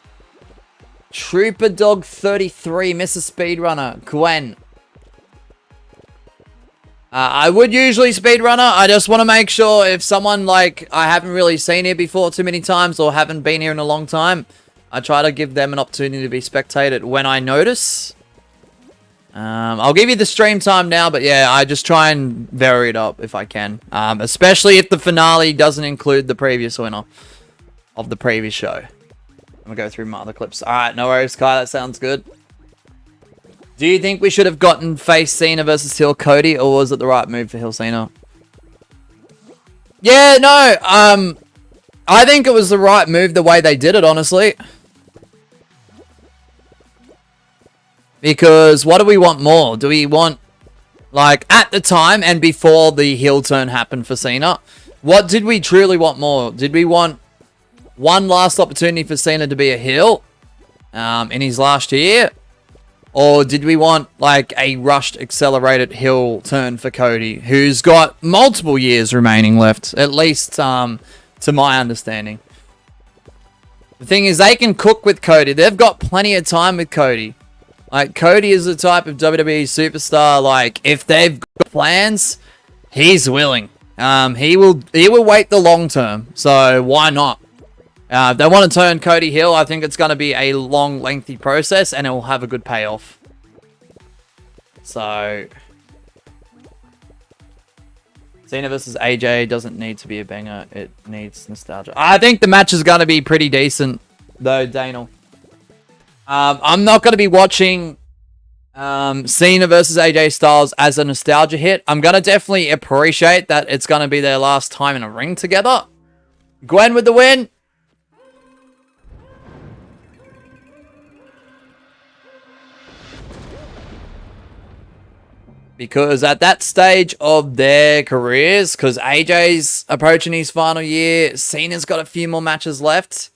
Trooper Dog 33, Mr. Speedrunner. Gwen. I would usually speedrunner. I just want to make sure if someone, like, I haven't really seen here before too many times or haven't been here in a long time, I try to give them an opportunity to be spectated when I notice. I'll give you the stream time now, but yeah, I just try and vary it up if I can. Especially if the finale doesn't include the previous winner of the previous show. I'm going to go through my other clips. Alright, no worries, Kai. That sounds good. Do you think we should have gotten face Cena versus Hill Cody, or was it the right move for Hill Cena? Yeah, no. I think it was the right move the way they did it, honestly. Because what do we want more? Do we want, like, at the time and before the heel turn happened for Cena, what did we truly want more? Did we want one last opportunity for Cena to be a heel in his last year? Or did we want, like, a rushed, accelerated heel turn for Cody, who's got multiple years remaining left, at least to my understanding? The thing is, they can cook with Cody. They've got plenty of time with Cody. Like, Cody is the type of WWE superstar, like, if they've got plans, he's willing. He will wait the long term, so why not? If they want to turn Cody heel, I think it's going to be a long, lengthy process, and it will have a good payoff. So, Cena versus AJ doesn't need to be a banger. It needs nostalgia. I think the match is going to be pretty decent, though, Daniel. I'm not going to be watching Cena versus AJ Styles as a nostalgia hit. I'm going to definitely appreciate that it's going to be their last time in a ring together. Gwen with the win. Because at that stage of their careers, because AJ's approaching his final year, Cena's got a few more matches left.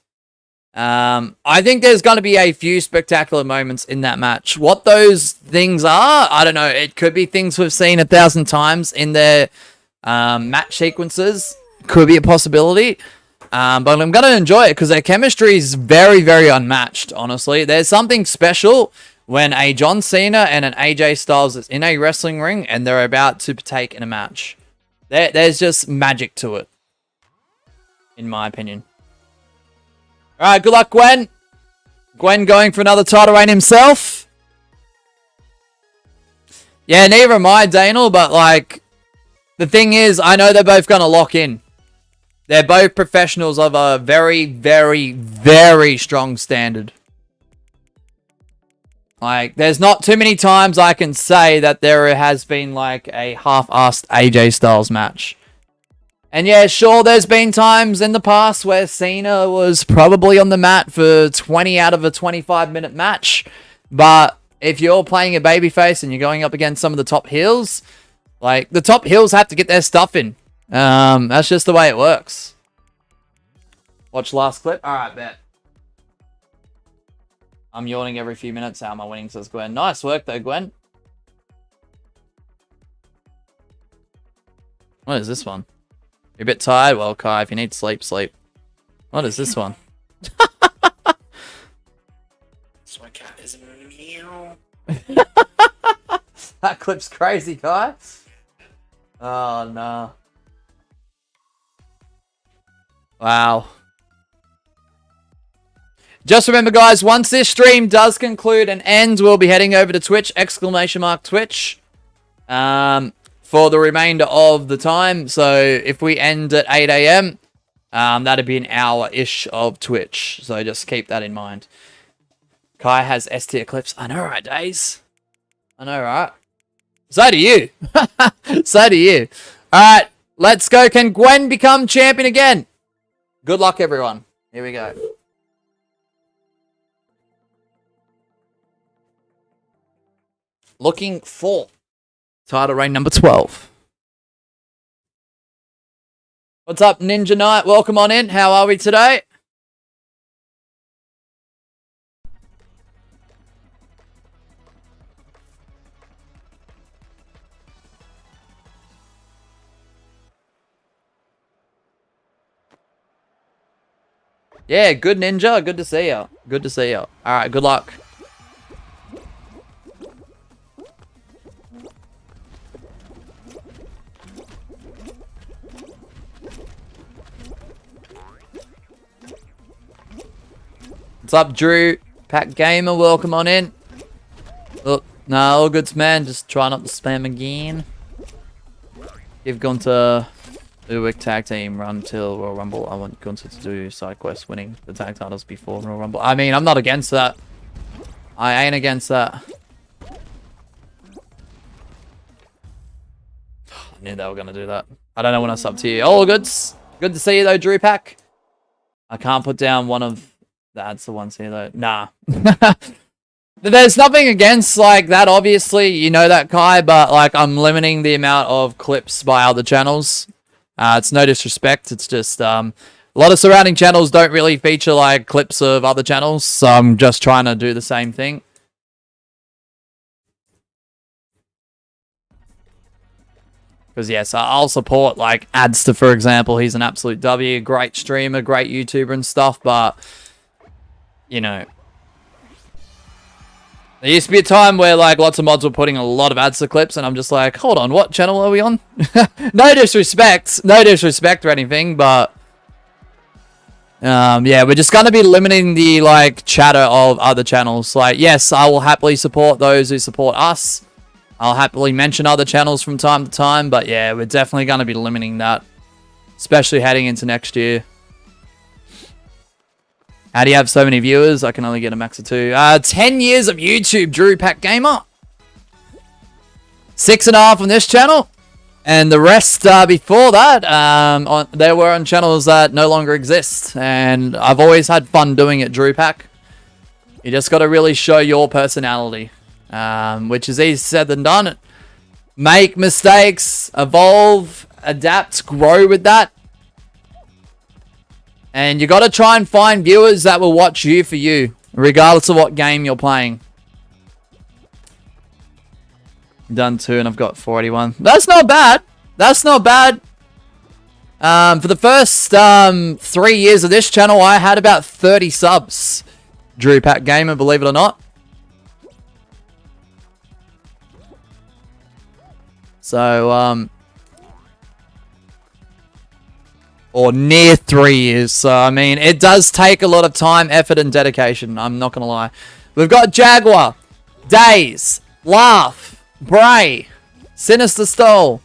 I think there's going to be a few spectacular moments in that match. What those things are, I don't know. It could be things we've seen 1,000 times in their match sequences. Could be a possibility. But I'm going to enjoy it because their chemistry is very, very unmatched, honestly. There's something special when a John Cena and an AJ Styles is in a wrestling ring and they're about to partake in a match. There's just magic to it, in my opinion. Alright, good luck, Gwen. Gwen going for another title reign himself. Yeah, neither am I, Daniel, but, like, the thing is, I know they're both going to lock in. They're both professionals of a very, very, very strong standard. Like, there's not too many times I can say that there has been, like, a half-assed AJ Styles match. And yeah, sure, there's been times in the past where Cena was probably on the mat for 20 out of a 25-minute match. But if you're playing a babyface and you're going up against some of the top heels, like, the top heels have to get their stuff in. That's just the way it works. Watch last clip. Alright, bet. I'm yawning every few minutes. How am I winning, says Gwen. Nice work, though, Gwen. What is this one? You're a bit tired? Well, Kai, if you need sleep, sleep. What is this one? My cat is meow. That clip's crazy, Kai. Oh, no. Wow. Just remember, guys, once this stream does conclude and ends, we'll be heading over to Twitch, !Twitch, for the remainder of the time. So if we end at 8 AM, that'd be an hour-ish of Twitch. So just keep that in mind. Kai has S-tier clips. I know, right, Days? I know, right? So do you. So do you. Alright, let's go. Can Gwen become champion again? Good luck, everyone. Here we go. Looking for title reign number 12. What's up, Ninja Knight? Welcome on in. How are we today? Yeah, good ninja. Good to see you. Good to see you. All right, good luck. What's up, Drew? Pack Gamer, welcome on in. Look, no, all goods, man. Just try not to spam again. You've gone to Uwick Tag Team run till Royal Rumble. I want Gunther to do side quest winning the tag titles before Royal Rumble. I mean, I'm not against that. I ain't against that. I knew they were gonna do that. I don't know when I sub to you. All goods. Good to see you though, Drew Pack. I can't put down one of the ads to ones here though. Nah. There's nothing against like that, obviously, you know that, Kai, but like I'm limiting the amount of clips by other channels. It's no disrespect, it's just a lot of surrounding channels don't really feature like clips of other channels, so I'm just trying to do the same thing. Because yes, I'll support like Adster, for example. He's an absolute W, great streamer, great YouTuber and stuff, but you know, there used to be a time where like lots of mods were putting a lot of Adster clips, and I'm just like, hold on, what channel are we on? No disrespect or anything, but yeah, we're just gonna be limiting the like chatter of other channels. Like, yes, I will happily support those who support us. I'll happily mention other channels from time to time, but yeah, we're definitely gonna be limiting that, especially heading into next year. How do you have so many viewers? I can only get a max of 2. 10 years of YouTube, Drew Pack Gamer. 6.5 on this channel. And the rest before that, they were on channels that no longer exist. And I've always had fun doing it, Drew Pack. You just got to really show your personality. Which is easier said than done. Make mistakes, evolve, adapt, grow with that. And you got to try and find viewers that will watch you for you, regardless of what game you're playing. Done 2 and I've got 41. That's not bad. That's not bad. For the first 3 years of this channel, I had about 30 subs. Drew Pack Gamer, believe it or not. So, or near 3 years. So, I mean, it does take a lot of time, effort, and dedication. I'm not going to lie. We've got Jaguar, Days, Laugh, Bray, Sinister Stole,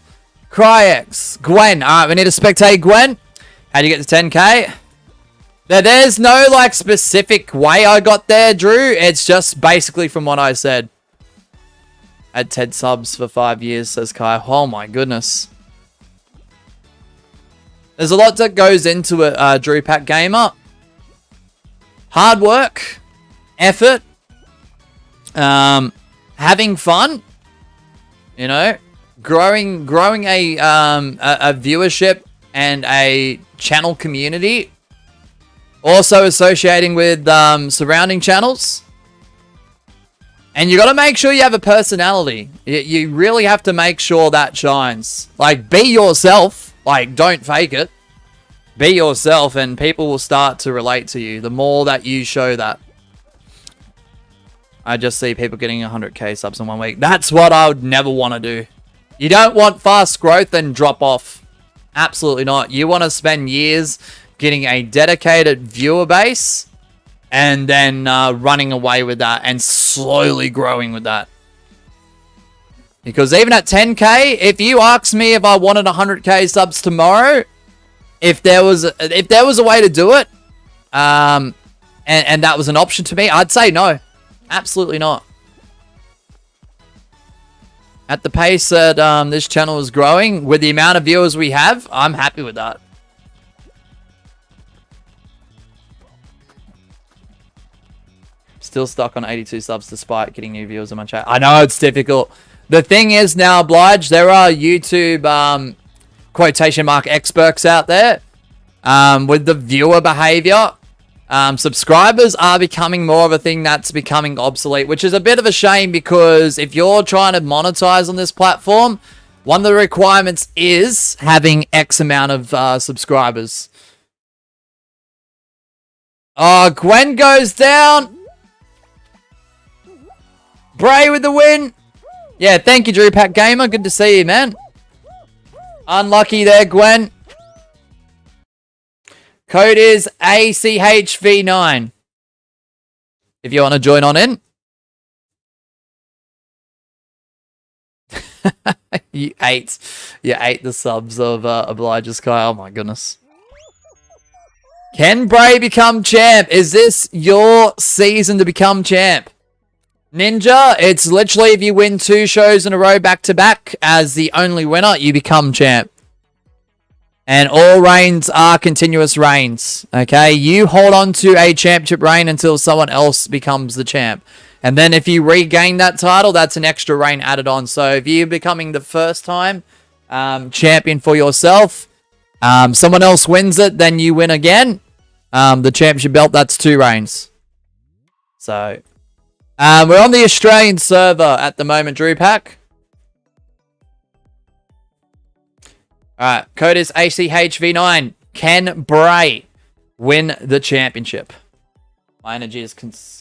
Cryex, Gwen. Alright, we need to spectate Gwen. How do you get to 10k? There's no, like, specific way I got there, Drew. It's just basically from what I said. Had 10 subs for 5 years, says Kai. Oh, my goodness. There's a lot that goes into it, Drew Pack Gamer. Hard work, effort, having fun, you know, growing a viewership and a channel community. Also associating with surrounding channels. And you got to make sure you have a personality. You really have to make sure that shines. Like, be yourself. Like, don't fake it. Be yourself and people will start to relate to you the more that you show that. I just see people getting 100k subs in 1 week. That's what I would never want to do. You don't want fast growth and drop off. Absolutely not. You want to spend years getting a dedicated viewer base and then running away with that and slowly growing with that. Because even at 10k, if you asked me if I wanted 100k subs tomorrow, if there was a way to do it, and that was an option to me, I'd say no. Absolutely not. At the pace that this channel is growing, with the amount of viewers we have, I'm happy with that. Still stuck on 82 subs despite getting new viewers in my chat. I know it's difficult. The thing is now, Oblige, there are YouTube quotation mark experts out there with the viewer behavior. Subscribers are becoming more of a thing that's becoming obsolete, which is a bit of a shame because if you're trying to monetize on this platform, one of the requirements is having X amount of subscribers. Oh, Gwen goes down. Bray with the win. Yeah, thank you, Drew Pack Gamer. Good to see you, man. Unlucky there, Gwen. Code is ACHV9. If you want to join on in. You ate the subs of Obliger's Sky. Oh my goodness. Can Bray become champ? Is this your season to become champ? Ninja, it's literally if you win 2 shows in a row back to back as the only winner, you become champ. And all reigns are continuous reigns. Okay, you hold on to a championship reign until someone else becomes the champ. And then if you regain that title, that's an extra reign added on. So if you're becoming the first time champion for yourself, someone else wins it, then you win again. The championship belt, that's 2 reigns. So, we're on the Australian server at the moment, Drew Pack. Alright, code is ACHV9. Can Bray win the championship? My energy is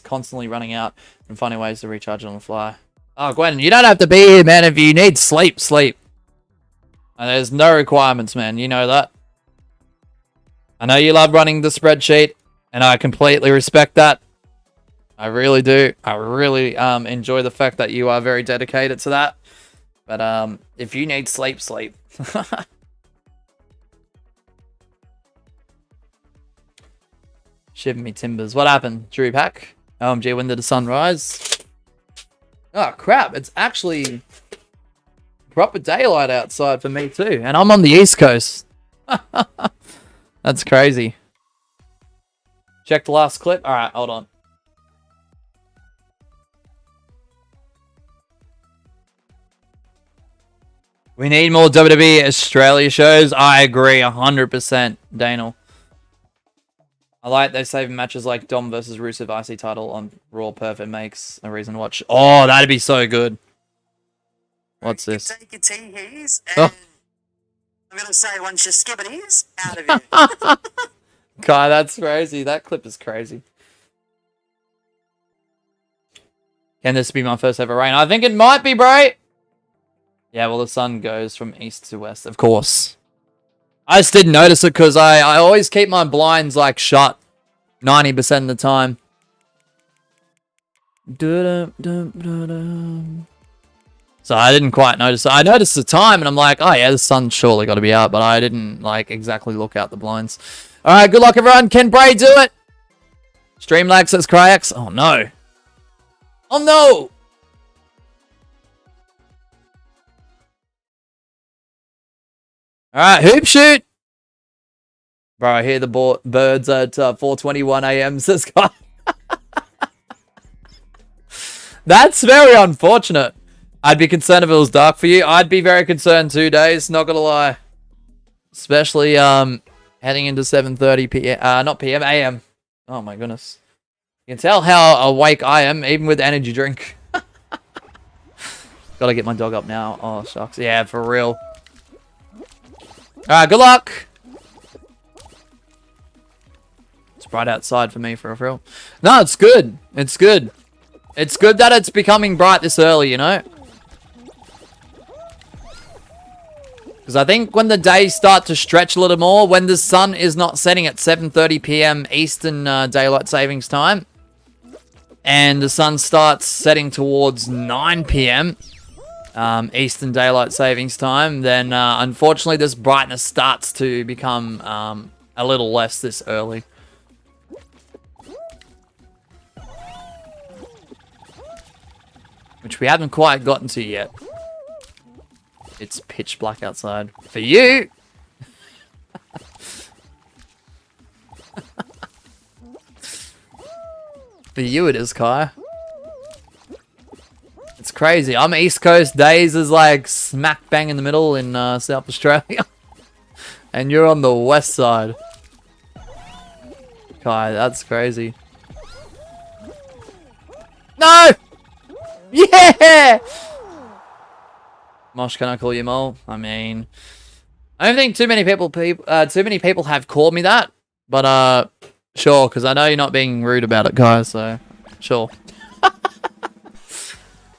constantly running out and finding ways to recharge on the fly. Oh, Gwen, you don't have to be here, man. If you need sleep, sleep. And there's no requirements, man. You know that. I know you love running the spreadsheet, and I completely respect that. I really do. I really enjoy the fact that you are very dedicated to that. But if you need sleep, sleep. Shiver me timbers. What happened, Drew Pack? OMG, when did the sun rise? Oh, crap. It's actually proper daylight outside for me, too. And I'm on the East Coast. That's crazy. Check the last clip. All right, hold on. We need more WWE Australia shows. I agree 100%, Daniel. I like they saving matches like Dom versus Rusev IC title on Raw. Perfect makes a reason to watch. Oh, that'd be so good. What's this? Take your tea-hees and I'm going to say once your skibbities out of here. God, that's crazy. That clip is crazy. Can this be my first ever rain? I think it might be, bro. Yeah, well, the sun goes from east to west, of course. I just didn't notice it because I always keep my blinds, like, shut 90% of the time. So I didn't quite notice it. I noticed the time, and I'm like, oh, yeah, the sun's surely got to be out, but I didn't, like, exactly look out the blinds. All right, good luck, everyone. Can Bray do it? Streamlag says Cryax. Oh, no. Oh, no. Alright, hoop shoot! Bro, I hear the birds at 4:21 a.m. says Guy. That's very unfortunate. I'd be concerned if it was dark for you. I'd be very concerned too, Days, not gonna lie. Especially heading into 7:30 p.m. Not p.m. a.m. Oh my goodness. You can tell how awake I am, even with energy drink. Gotta get my dog up now. Oh, shucks. Yeah, for real. Alright, good luck! It's bright outside for me for a real. No, it's good. It's good. It's good that it's becoming bright this early, you know? Because I think when the days start to stretch a little more, when the sun is not setting at 7:30 p.m. Eastern Daylight Savings Time, and the sun starts setting towards 9 p.m., Eastern Daylight Savings Time, then unfortunately this brightness starts to become a little less this early. Which we haven't quite gotten to yet. It's pitch black outside. For you! For you it is, Kai. It's crazy. I'm East Coast. Days is like smack bang in the middle in South Australia. And you're on the west side. Kai, that's crazy. No! Yeah! Mosh, can I call you Mole? I mean, I don't think too many people have called me that. But Sure, because I know you're not being rude about it, guys, so sure.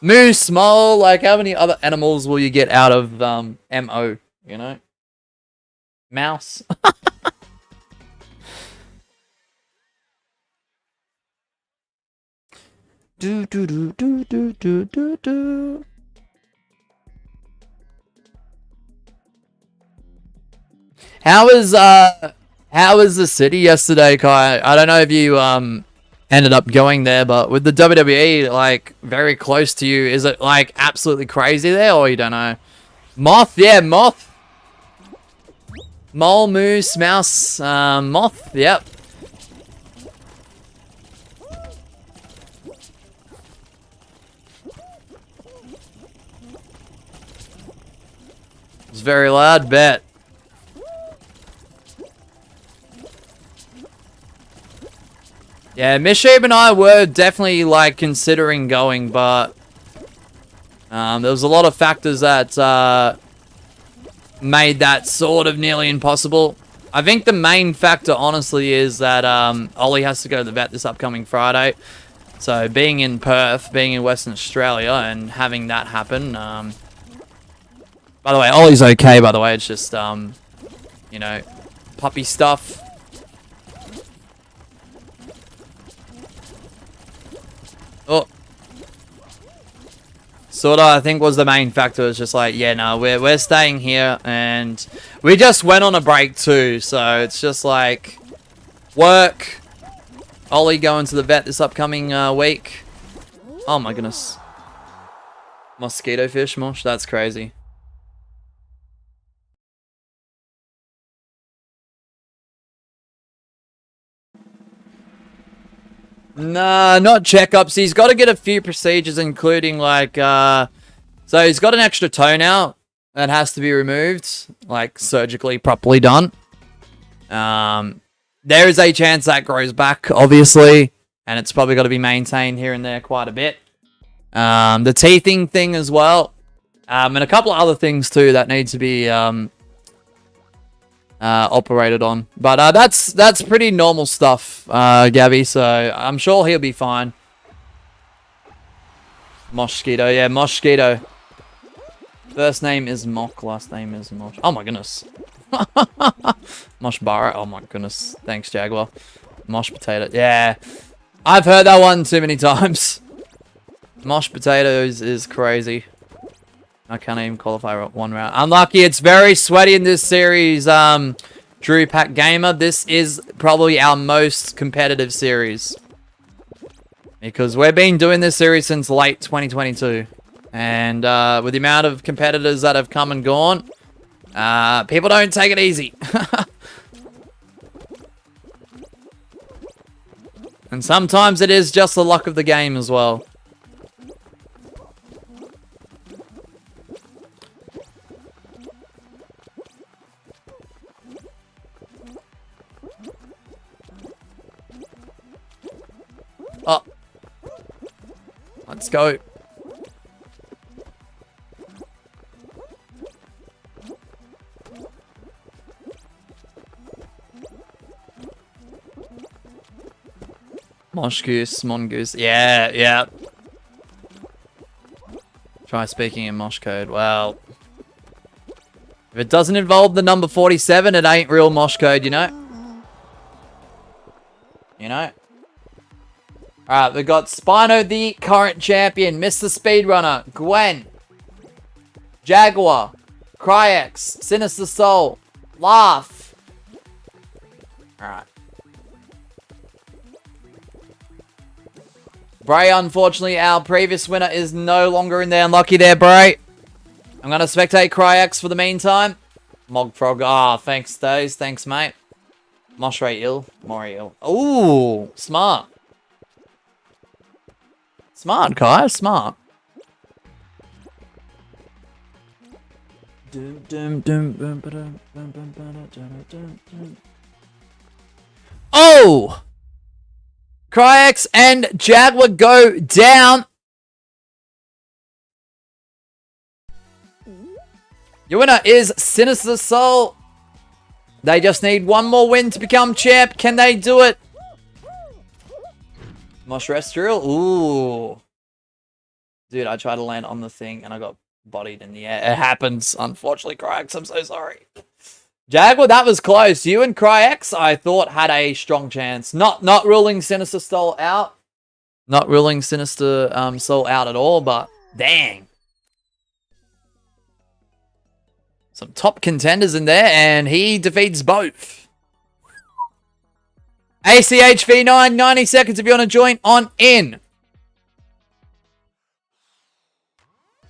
Moose, mole, like how many other animals will you get out of MO, you know? Mouse. do do do do do do do do. How was the city yesterday, Kai? I don't know if you ended up going there, but with the WWE like very close to you, is it like absolutely crazy there, or you don't know? Moth, yeah, moth. Mole, moose, mouse, moth, yep. It's very loud, bet. Yeah, Mishab and I were definitely like considering going, but there was a lot of factors that made that sort of nearly impossible. I think the main factor, honestly, is that Ollie has to go to the vet this upcoming Friday. So being in Perth, being in Western Australia, and having that happen. By the way, Ollie's okay. By the way, it's just you know, puppy stuff. Oh. Sorta, I think was the main factor. It's just like, yeah, no, we're staying here, and we just went on a break too, so it's just like work. Ollie going to the vet this upcoming week. Oh my goodness. Mosquito fish, Mosh, that's crazy. Nah, not checkups. He's got to get a few procedures, including like, so he's got an extra toe now that has to be removed, like surgically properly done. There is a chance that grows back, obviously, and it's probably got to be maintained here and there quite a bit. The teething thing as well, and a couple of other things too that need to be operated on, but that's pretty normal stuff, Gabby, so I'm sure he'll be fine. Mosquito, yeah, Mosquito. First name is Mock, last name is Mosh. Oh my goodness. Mosh Barra, oh my goodness. Thanks, Jaguar. Mosh Potato, yeah. I've heard that one too many times. Mosh Potatoes is crazy. I can't even qualify one round. Unlucky, it's very sweaty in this series, Drew Pack Gamer. This is probably our most competitive series. Because we've been doing this series since late 2022. And with the amount of competitors that have come and gone, people don't take it easy. And sometimes it is just the luck of the game as well. Oh. Let's go. Moshgoose, Mongoose. Yeah, yeah. Try speaking in Mosh code. Well, if it doesn't involve the number 47, it ain't real Mosh code, you know? You know? Alright, we've got Spino, the current champion, Mr. Speedrunner, Gwen, Jaguar, Cryex, Sinister Soul, Laugh. Alright. Bray, unfortunately, our previous winner is no longer in there. Unlucky there, Bray. I'm going to spectate Cryex for the meantime. Mogfrog, thanks, Days. Thanks, mate. Moshray ill. Mori ill. Ooh, smart. Smart, Kai. Smart. Oh! Cryex and Jaguar go down. Your winner is Sinister Soul. They just need one more win to become champ. Can they do it? Mosh Terrestrial. Ooh. Dude, I tried to land on the thing and I got bodied in the air. It happens, unfortunately, Cryax. I'm so sorry. Jaguar, that was close. You and Cryax, I thought, had a strong chance. Not ruling Sinister Soul out. Not ruling Sinister Soul out at all, but dang. Some top contenders in there, and he defeats both. ACHV9, 90 seconds if you want to join on in.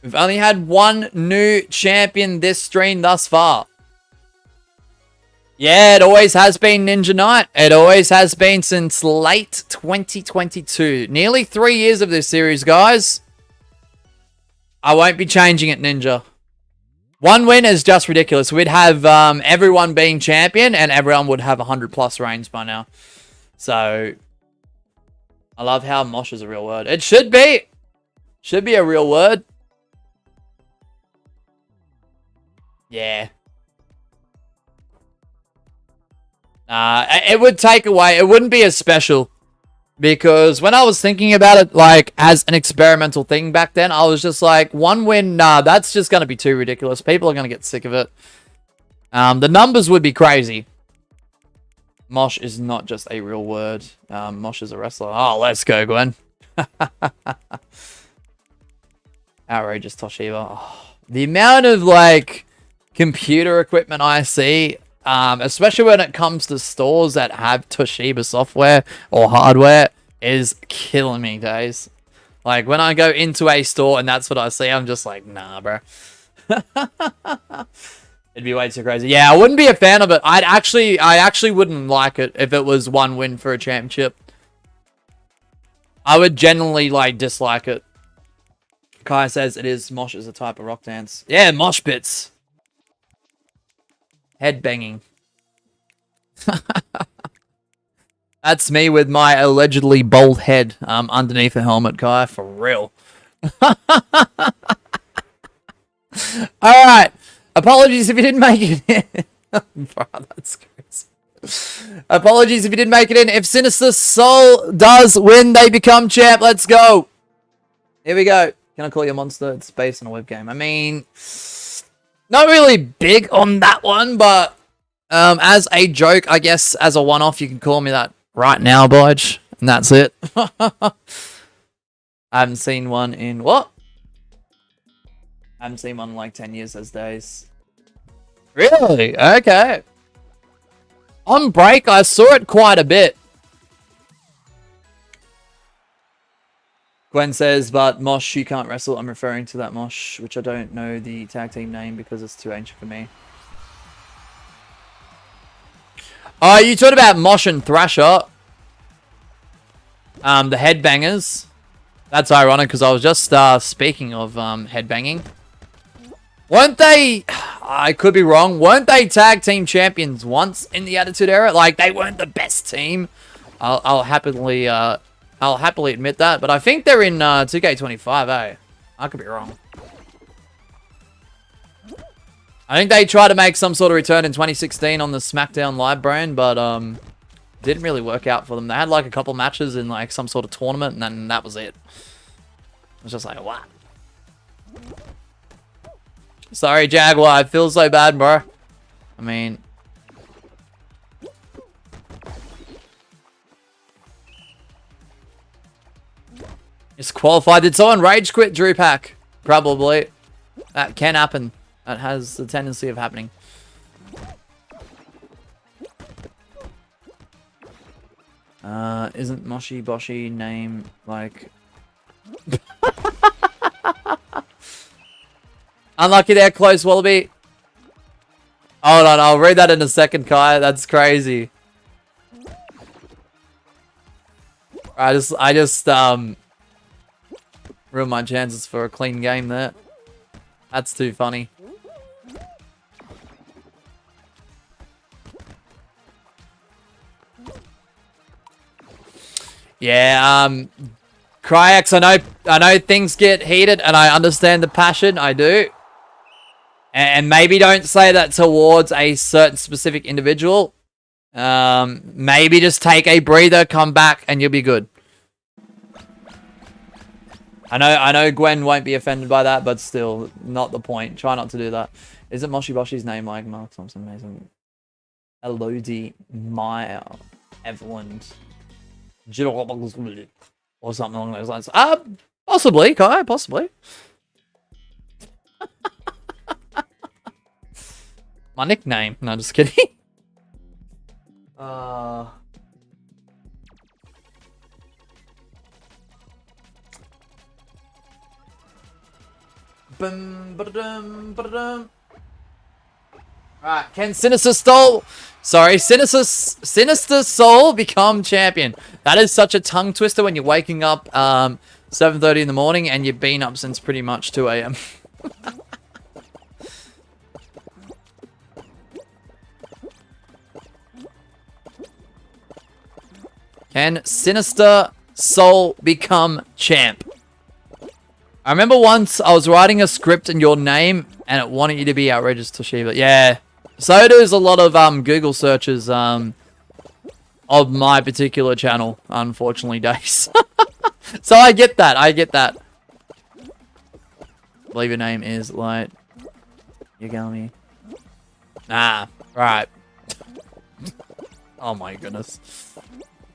We've only had one new champion this stream thus far. Yeah, it always has been Ninja Knight. It always has been since late 2022. Nearly 3 years of this series, guys. I won't be changing it, Ninja. One win is just ridiculous. We'd have everyone being champion and everyone would have 100 plus reigns by now. So, I love how mosh is a real word. It should be. Should be a real word. Yeah. It would take away. It wouldn't be as special. Because when I was thinking about it, like, as an experimental thing back then, I was just like, one win, nah, that's just going to be too ridiculous. People are going to get sick of it. The numbers would be crazy. Mosh is not just a real word. Mosh is a wrestler. Oh, let's go, Gwen. Outrageous Toshiba. Oh, the amount of, like, computer equipment I see, especially when it comes to stores that have Toshiba software or hardware, is killing me, guys. Like, when I go into a store and that's what I see, I'm just like, nah, bro. It'd be way too crazy. Yeah, I wouldn't be a fan of it. I actually wouldn't like it if it was one win for a championship. I would generally, like, dislike it. Kai says it is. Mosh is a type of rock dance. Yeah, mosh pits. Head banging. That's me with my allegedly bald head underneath a helmet, Kai. For real. Alright. Apologies if you didn't make it in. Bro, that's crazy. Apologies if you didn't make it in. If Sinister Soul does win, they become champ. Let's go. Here we go. Can I call you a monster? It's based on a web game. I mean, not really big on that one, but as a joke, I guess, as a one-off, you can call me that right now, Bodge. And that's it. I haven't seen one in what? I haven't seen one in like 10 years those days. Really? Okay. On break, I saw it quite a bit. Gwen says, but Mosh, you can't wrestle. I'm referring to that Mosh, which I don't know the tag team name because it's too ancient for me. Oh, you talked about Mosh and Thrasher. The headbangers. That's ironic because I was just speaking of headbanging. Weren't they... I could be wrong. Weren't they tag team champions once in the Attitude Era? Like, they weren't the best team. I'll happily admit that. But I think they're in 2K25, eh? I could be wrong. I think they tried to make some sort of return in 2016 on the SmackDown Live brand, but didn't really work out for them. They had like a couple matches in like some sort of tournament, and then that was it. It was just like, what? Sorry, Jaguar. I feel so bad, bro. I mean... It's qualified. Did someone rage quit Drew Pack? Probably. That can happen. That has the tendency of happening. Isn't Moshi Boshi name like... Unlucky there, close Wallaby. Hold on, I'll read that in a second, Kai. That's crazy. I just ruined my chances for a clean game there. That's too funny. Yeah, Cryax, I know things get heated and I understand the passion, I do. And maybe don't say that towards a certain specific individual. Maybe just take a breather, come back, and you'll be good. I know Gwen won't be offended by that, but still, not the point. Try not to do that. Is it Moshi Boshi's name like Mark Thompson Mason? Elodie Meyer Evelyn or something along those lines. Possibly, Kai, possibly. My nickname. No, just kidding. Alright, can Sinister Soul become champion? That is such a tongue twister when you're waking up 7:30 in the morning and you've been up since pretty much 2 a.m. Can Sinister Soul become champ? I remember once I was writing a script in your name and it wanted you to be Outrageous Toshiba. Yeah. So does a lot of Google searches of my particular channel, unfortunately, Days. So I get that. I believe your name is Light Yagami. Ah, right. Oh my goodness.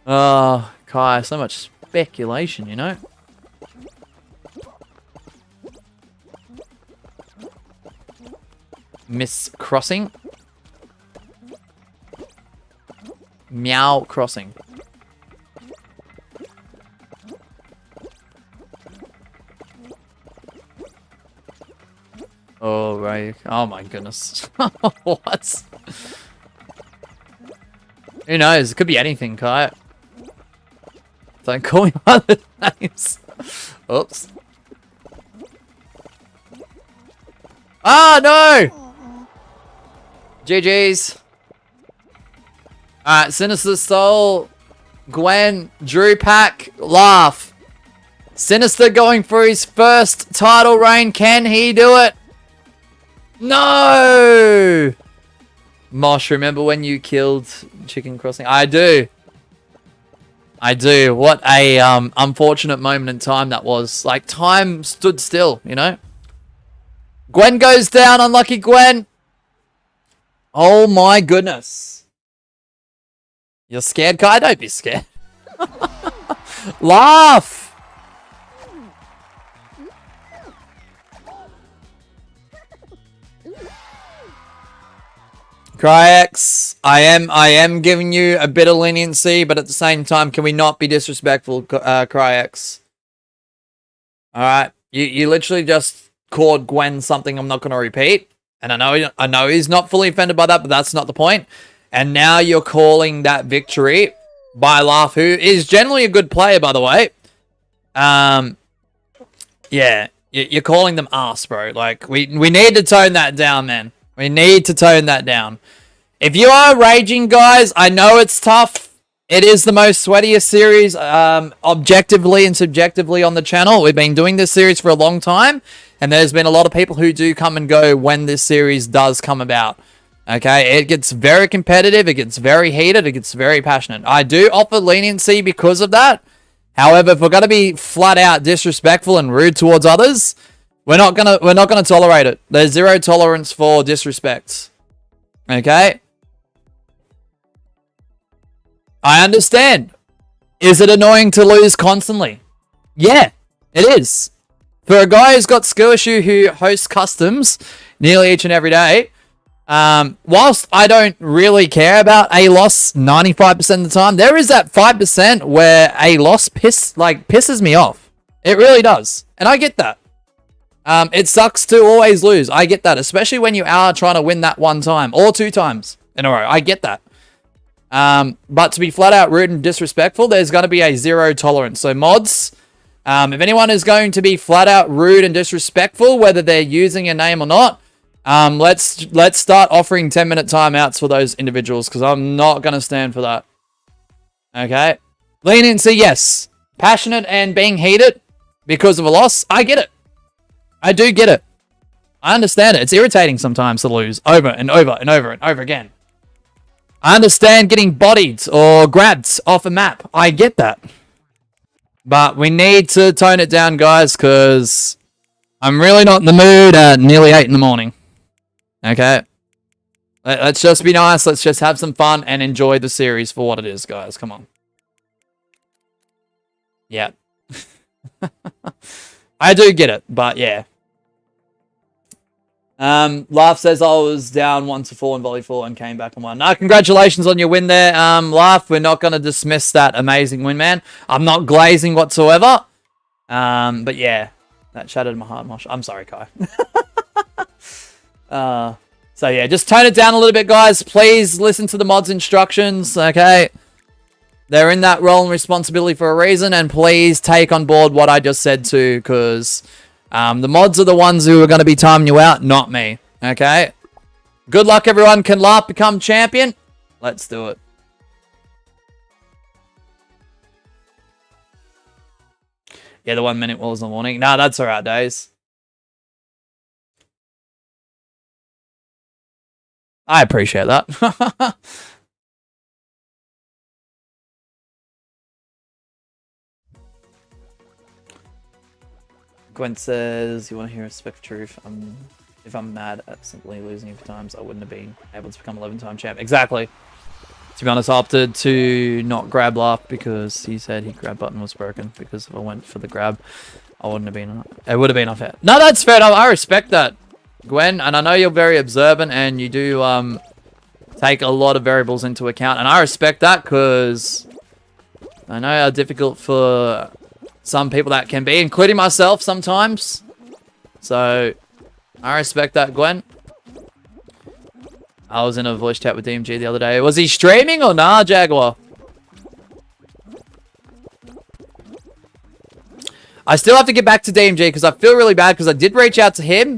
Oh, Kai, so much speculation, you know? Miss Crossing. Meow Crossing. Oh, right. Oh my goodness. What? Who knows? It could be anything, Kai. Don't call me other names. Oops. Ah, no! GG's. Alright, Sinister Soul, Gwen, Drew Pack, laugh. Sinister going for his first title reign. Can he do it? No! Mosh, remember when you killed Chicken Crossing? I do. I do. What a unfortunate moment in time that was. Like, time stood still, you know? Gwen goes down. Unlucky Gwen. Oh my goodness. You're scared, Kai? Don't be scared. Laugh. Cryax, I am giving you a bit of leniency, but at the same time, can we not be disrespectful, Cryax? Alright, you literally just called Gwen something I'm not going to repeat, and I know he's not fully offended by that, but that's not the point. And now you're calling that victory by Laugh, who is generally a good player, by the way. Yeah, you're calling them arse, bro. Like, we need to tone that down, man. We need to tone that down. If you are raging, guys, I know it's tough. It is the most sweatiest series, objectively and subjectively on the channel. We've been doing this series for a long time, and there's been a lot of people who do come and go when this series does come about. Okay, it gets very competitive, it gets very heated, it gets very passionate. I do offer leniency because of that. However, if we're gonna be flat out disrespectful and rude towards others, we're not gonna tolerate it. There's zero tolerance for disrespect. Okay? I understand. Is it annoying to lose constantly? Yeah, it is. For a guy who's got skill issue who hosts customs nearly each and every day, whilst I don't really care about a loss 95% of the time, there is that 5% where a loss pisses me off. It really does. And I get that. It sucks to always lose. I get that, especially when you are trying to win that one time or 2 times in a row. I get that. But to be flat out rude and disrespectful, there's going to be a zero tolerance. So mods, if anyone is going to be flat out rude and disrespectful, whether they're using a name or not, let's start offering 10-minute timeouts for those individuals, because I'm not going to stand for that. Okay? Leniency, yes. Passionate and being heated because of a loss, I get it. I do get it. I understand it. It's irritating sometimes to lose over and over and over and over again. I understand getting bodied or grabbed off a map. I get that. But we need to tone it down, guys, because I'm really not in the mood at nearly 8 in the morning. Okay? Let's just be nice. Let's just have some fun and enjoy the series for what it is, guys. Come on. Yeah. I do get it, but yeah. Laugh says I was down 1-4 in volleyball and came back and won. No, congratulations on your win there. Laugh, we're not going to dismiss that amazing win, man. I'm not glazing whatsoever. But yeah, that shattered my heart, Mosh. I'm sorry, Kai. So yeah, just tone it down a little bit, guys. Please listen to the mods instructions, okay? They're in that role and responsibility for a reason, and please take on board what I just said too, because the mods are the ones who are going to be timing you out, not me, okay? Good luck, everyone. Can Larp become champion? Let's do it. Yeah, the 1 minute was in the morning. Nah, that's all right, Days. I appreciate that. Gwen says, you want to hear a spec of truth? If I'm mad at simply losing a few times, I wouldn't have been able to become 11-time champ. Exactly. To be honest, I opted to not grab Laugh because he said his grab button was broken. Because if I went for the grab, I wouldn't have been. It would have been unfair. No, that's fair enough. I respect that, Gwen, and I know you're very observant and you do take a lot of variables into account, and I respect that because I know how difficult for some people that can be, including myself sometimes. So I respect that, Gwen. I was in a voice chat with DMG the other day. Was he streaming or nah, Jaguar? I still have to get back to DMG because I feel really bad because I did reach out to him.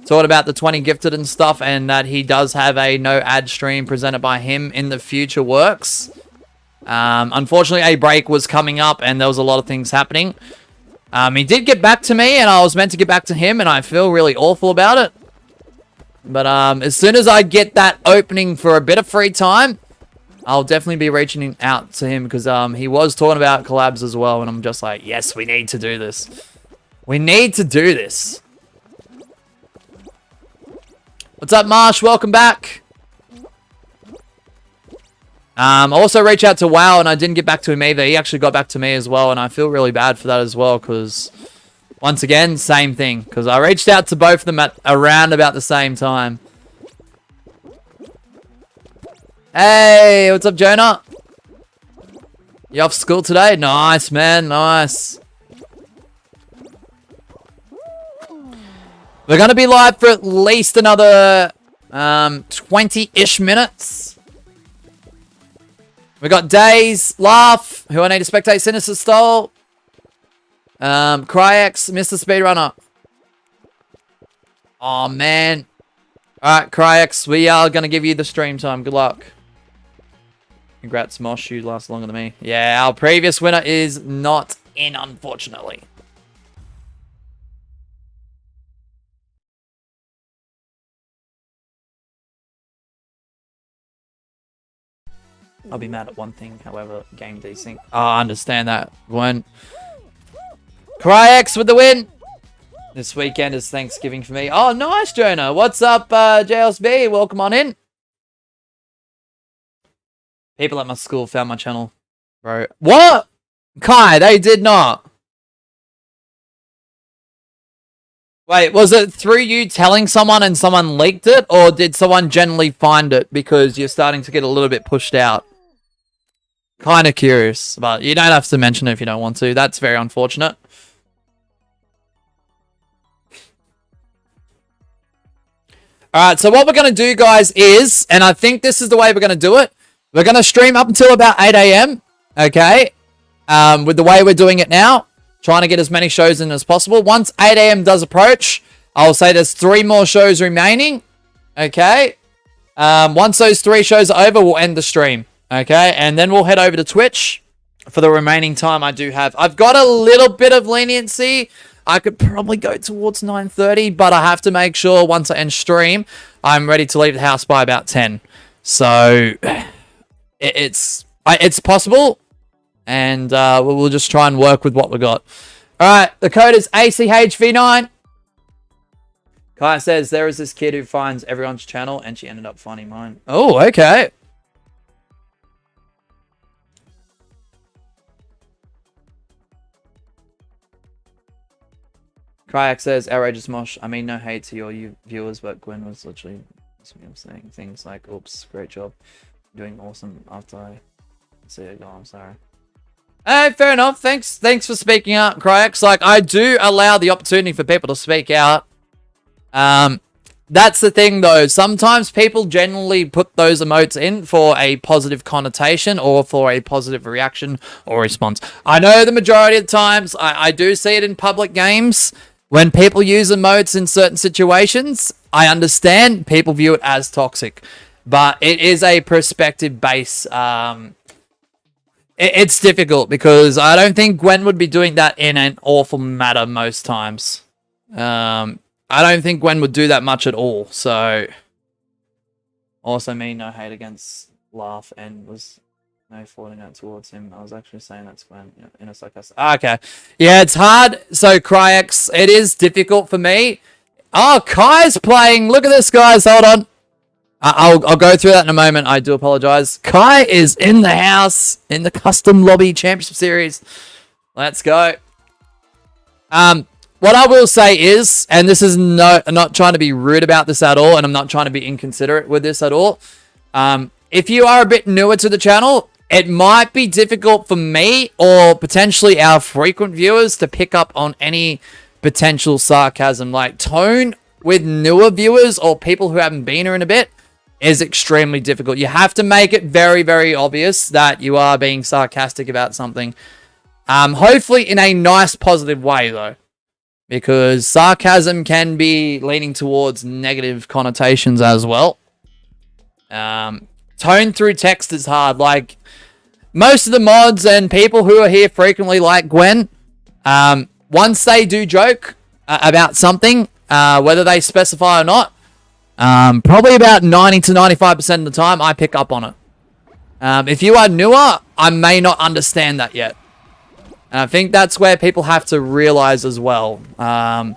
Talking about the 20 gifted and stuff, and that he does have a no ad stream presented by him in the future works. Unfortunately, a break was coming up and there was a lot of things happening. He did get back to me and I was meant to get back to him, and I feel really awful about it. But as soon as I get that opening for a bit of free time, I'll definitely be reaching out to him because he was talking about collabs as well, and I'm just like, yes, we need to do this. We need to do this. What's up, Marsh? Welcome back. I also reached out to WoW and I didn't get back to him either. He actually got back to me as well, and I feel really bad for that as well because, once again, same thing. Because I reached out to both of them at around about the same time. Hey, what's up, Jonah? You off school today? Nice, man. Nice. We're going to be live for at least another 20-ish minutes. We got Days, Laugh, who I need to spectate, Sinister Stole, Cryax, Mr. Speedrunner. Oh, man. Alright, Cryax, we are going to give you the stream time. Good luck. Congrats, Mosh. You last longer than me. Yeah, our previous winner is not in, unfortunately. I'll be mad at one thing, however, game desync. Oh, I understand that. Gwen. Cryax with the win! This weekend is Thanksgiving for me. Oh, nice, Jonah. What's up, JSB? Welcome on in. People at my school found my channel, bro. What? Kai, they did not. Wait, was it through you telling someone and someone leaked it? Or did someone generally find it because you're starting to get a little bit pushed out? Kind of curious, but you don't have to mention it if you don't want to. That's very unfortunate. Alright, so what we're going to do, guys, is, and I think this is the way we're going to do it, we're going to stream up until about 8 AM, okay? With the way we're doing it now, trying to get as many shows in as possible. Once 8 AM does approach, I'll say there's 3 more shows remaining, okay? Once those 3 shows are over, we'll end the stream. Okay, and then we'll head over to Twitch for the remaining time I do have. I've got a little bit of leniency. I could probably go towards 9:30, but I have to make sure once I end stream, I'm ready to leave the house by about 10. So, it's possible. And we'll just try and work with what we got. All right, the code is ACHV9. Kai says, there is this kid who finds everyone's channel and she ended up finding mine. Oh, okay. Kayak says, outrageous mosh. I mean, no hate to your viewers, but Gwen was literally saying things like, oops, great job. Doing awesome after I see it go. I'm sorry. Hey, fair enough. Thanks for speaking out, Cryax. Like, I do allow the opportunity for people to speak out. That's the thing, though. Sometimes people generally put those emotes in for a positive connotation or for a positive reaction or response. I know the majority of times, I do see it in public games. When people use emotes in certain situations, I understand people view it as toxic. But it is a perspective base. It's difficult because I don't think Gwen would be doing that in an awful matter most times. I don't think Gwen would do that much at all. So, also me, no hate against Laugh and was no FORTNITE towards him. I was actually saying that's Gwen in a sarcastic. Okay. Yeah, it's hard. So, Cryax, it is difficult for me. Oh, Kai's playing. Look at this, guys. Hold on. I'll go through that in a moment. I do apologize. Kai is in the house in the Custom Lobby Championship Series. Let's go. What I will say is, and this is I'm not trying to be rude about this at all, and I'm not trying to be inconsiderate with this at all. If you are a bit newer to the channel, it might be difficult for me or potentially our frequent viewers to pick up on any potential sarcasm. Like, tone with newer viewers or people who haven't been here in a bit is extremely difficult. You have to make it very, very obvious that you are being sarcastic about something. Hopefully in a nice, positive way, though. Because sarcasm can be leaning towards negative connotations as well. Tone through text is hard. Like, most of the mods and people who are here frequently, like Gwen, once they do joke about something, whether they specify or not, probably about 90 to 95% of the time, I pick up on it. If you are newer, I may not understand that yet. And I think that's where people have to realize as well. That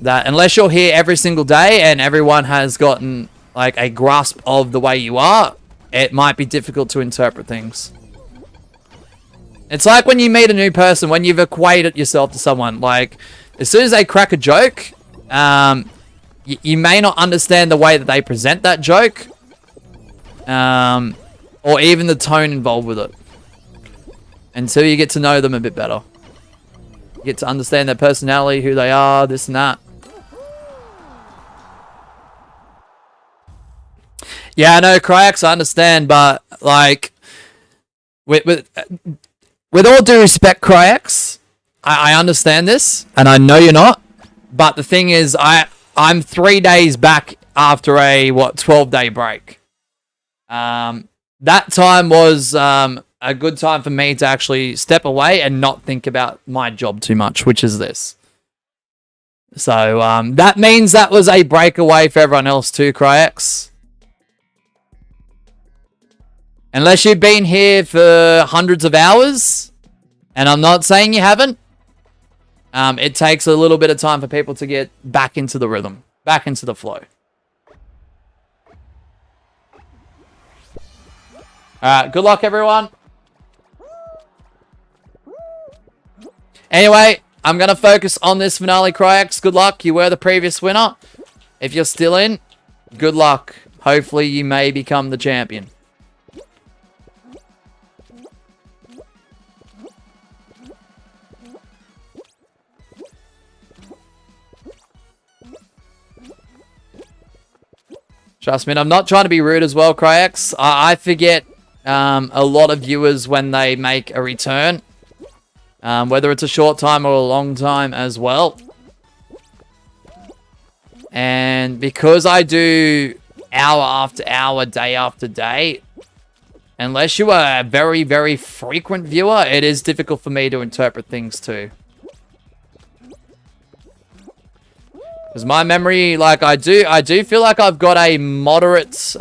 unless you're here every single day and everyone has gotten like a grasp of the way you are, it might be difficult to interpret things. It's like when you meet a new person, when you've equated yourself to someone. Like, as soon as they crack a joke, you may not understand the way that they present that joke. Or even the tone involved with it. Until you get to know them a bit better. You get to understand their personality, who they are, this and that. Yeah, I know, Cryax, I understand, but, like, with all due respect, Cryax, I understand this, and I know you're not, but the thing is, I'm 3 days back after a, 12-day break. That time was a good time for me to actually step away and not think about my job too much, which is this. So, that means that was a breakaway for everyone else too, Cryax. Unless you've been here for hundreds of hours, and I'm not saying you haven't, it takes a little bit of time for people to get back into the rhythm, back into the flow. Alright, good luck, everyone. Anyway, I'm going to focus on this finale, Cryax. Good luck. You were the previous winner. If you're still in, good luck. Hopefully, you may become the champion. Trust me, I'm not trying to be rude as well, Cryax. I forget a lot of viewers when they make a return. Whether it's a short time or a long time as well. And because I do hour after hour, day after day, unless you are a very, very frequent viewer, it is difficult for me to interpret things too. Because my memory, like I do feel like I've got a moderate,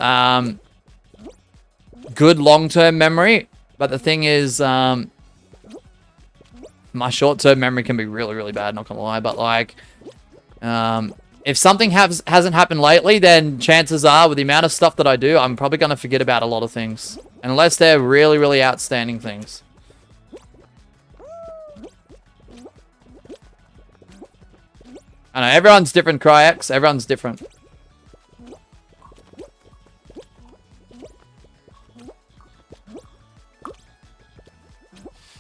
good long-term memory. But the thing is, my short-term memory can be really, really bad, not gonna lie. But like, if something hasn't happened lately, then chances are, with the amount of stuff that I do, I'm probably gonna forget about a lot of things. Unless they're really, really outstanding things. I know, everyone's different, Cryax. Everyone's different.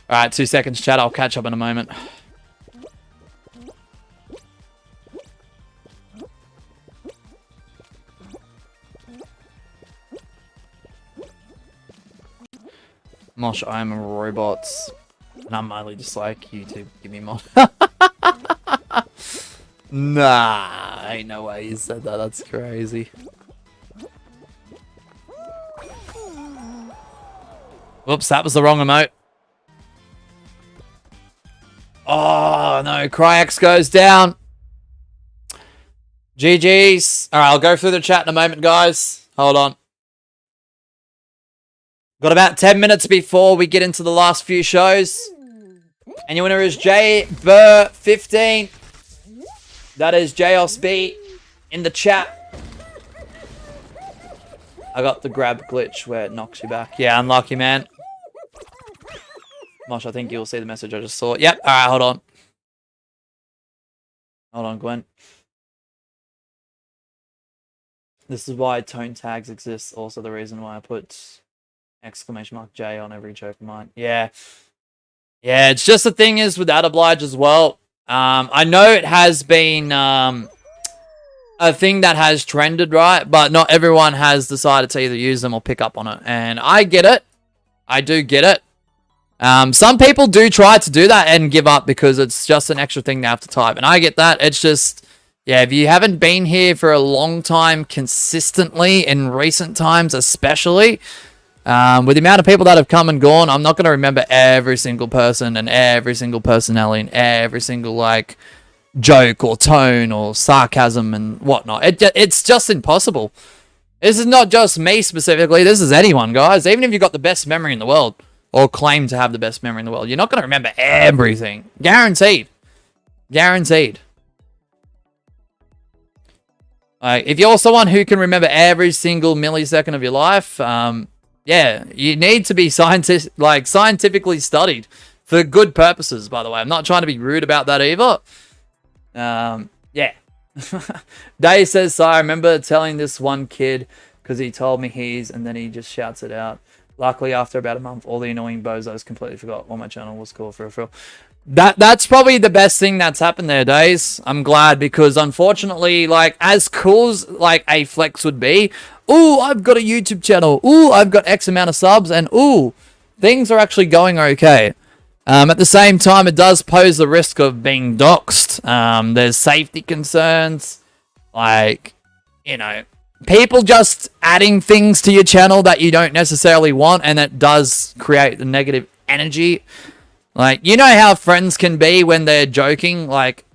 Alright, 2 seconds, chat. I'll catch up in a moment. Mosh, I am a robot. And I'm mildly just like, YouTube, give me more. Nah, ain't no way you said that. That's crazy. Whoops, that was the wrong emote. Oh, no. Cryax goes down. GG's. Alright, I'll go through the chat in a moment, guys. Hold on. Got about 10 minutes before we get into the last few shows. And your winner is J Burr 15. That is JSB in the chat. I got the grab glitch where it knocks you back. Yeah, unlucky, man. Mosh, I think you'll see the message I just saw. Yep. Alright, hold on. Hold on, Gwen. This is why tone tags exist. Also the reason why I put !J on every joke of mine. Yeah. Yeah, it's just the thing is with that oblige as well. I know it has been a thing that has trended, right? But not everyone has decided to either use them or pick up on it. And I get it. I do get it. Some people do try to do that and give up because it's just an extra thing they have to type. And I get that. It's just, yeah, if you haven't been here for a long time consistently, in recent times especially, with the amount of people that have come and gone, I'm not going to remember every single person and every single personality and every single, like, joke or tone or sarcasm and whatnot. It's just impossible. This is not just me specifically. This is anyone, guys. Even if you've got the best memory in the world or claim to have the best memory in the world, you're not going to remember everything. Guaranteed. Guaranteed. If you're someone who can remember every single millisecond of your life, yeah, you need to be scientifically studied for good purposes, by the way. I'm not trying to be rude about that either. Yeah. Day says, so I remember telling this one kid because he told me and then he just shouts it out. Luckily, after about a month, all the annoying bozos completely forgot what my channel was called for real. That's probably the best thing that's happened there, Days. I'm glad because unfortunately, like, as cool as like a flex would be, ooh, I've got a YouTube channel, ooh, I've got X amount of subs, and ooh, things are actually going okay. At the same time, it does pose the risk of being doxxed. There's safety concerns, like, you know, people just adding things to your channel that you don't necessarily want, and it does create the negative energy. Like, you know how friends can be when they're joking, like,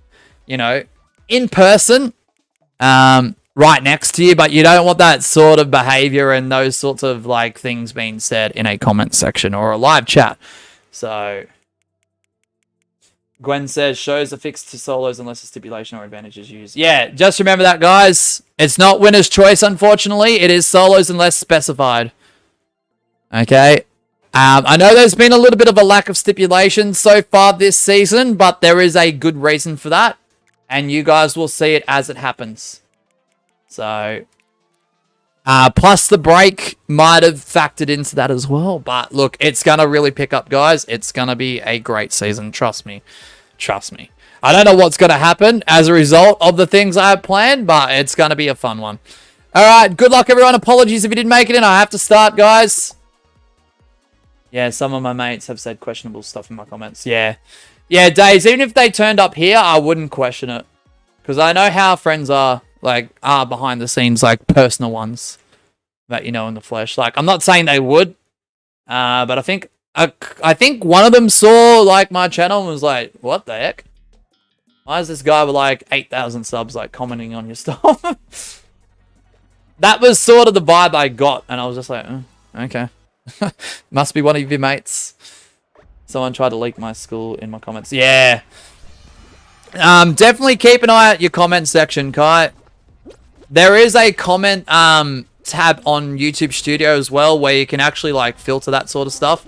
you know, in person, right next to you, but you don't want that sort of behavior and those sorts of, like, things being said in a comment section or a live chat. So, Gwen says, shows are fixed to solos unless a stipulation or advantage is used. Yeah, just remember that, guys. It's not winner's choice, unfortunately. It is solos unless specified. Okay? I know there's been a little bit of a lack of stipulation so far this season, but there is a good reason for that. And you guys will see it as it happens. So, plus the break might have factored into that as well. But look, it's going to really pick up, guys. It's going to be a great season. Trust me. Trust me. I don't know what's going to happen as a result of the things I have planned, but it's going to be a fun one. All right, good luck, everyone. Apologies if you didn't make it in. I have to start, guys. Yeah, some of my mates have said questionable stuff in my comments. Yeah. Yeah, Days, even if they turned up here, I wouldn't question it. Because I know how friends are, like, behind the scenes, like, personal ones that you know in the flesh. Like, I'm not saying they would, but I think one of them saw, like, my channel and was like, what the heck? Why is this guy with, like, 8,000 subs, like, commenting on your stuff? That was sort of the vibe I got, and I was just like, okay. Must be one of your mates. Someone tried to leak my school in my comments. Yeah. Definitely keep an eye out your comment section, Kai. There is a comment tab on YouTube Studio as well where you can actually like filter that sort of stuff.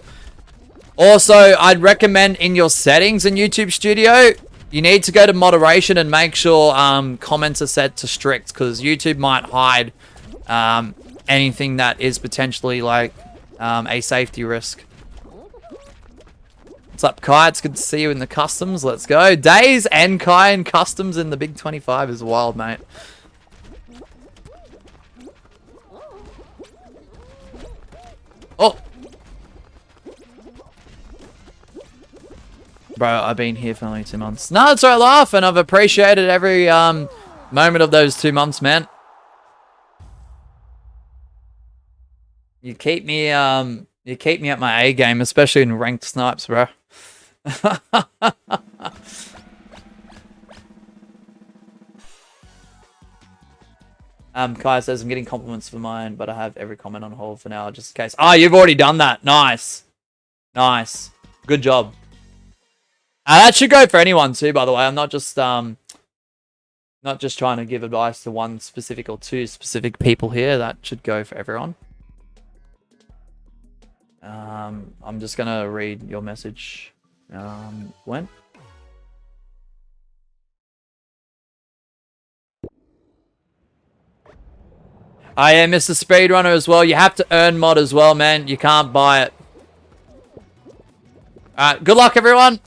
Also, I'd recommend in your settings in YouTube Studio, you need to go to moderation and make sure comments are set to strict, because YouTube might hide anything that is potentially like a safety risk. What's up, Kai? It's good to see you in the customs. Let's go. Days and Kai and customs in the Big 25 is wild, mate. Oh! Bro, I've been here for only 2 months. No, it's alright, laugh, and I've appreciated every moment of those 2 months, man. You keep me at my A game, especially in ranked snipes, bro. Kai says, I'm getting compliments for mine, but I have every comment on hold for now, just in case. Oh, you've already done that. Nice. Nice. Good job. That should go for anyone too, by the way. I'm not just trying to give advice to one specific or two specific people here. That should go for everyone. I'm just gonna read your message. When? I am Mr. Speedrunner as well. You have to earn mod as well, man. You can't buy it. Alright, good luck, everyone.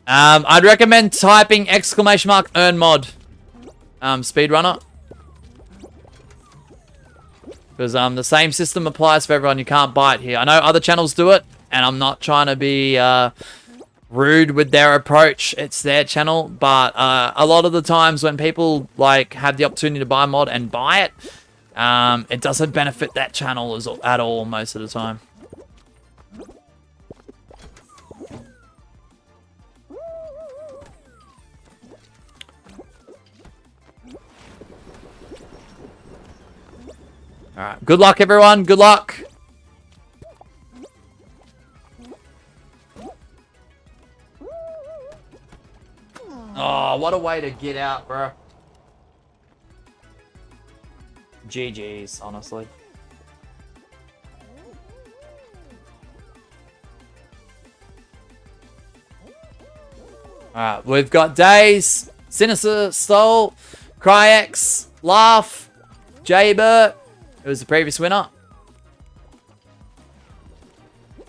I'd recommend typing ! earn mod. Speedrunner. Because the same system applies for everyone. You can't buy it here. I know other channels do it, and I'm not trying to be rude with their approach. It's their channel, but a lot of the times when people like have the opportunity to buy a mod and buy it, it doesn't benefit that channel at all most of the time. Alright, good luck, everyone. Good luck. Oh, what a way to get out, bro. GG's, honestly. Alright, we've got Days, Sinister Soul, Cryex, Laugh, Jaybert. It was the previous winner.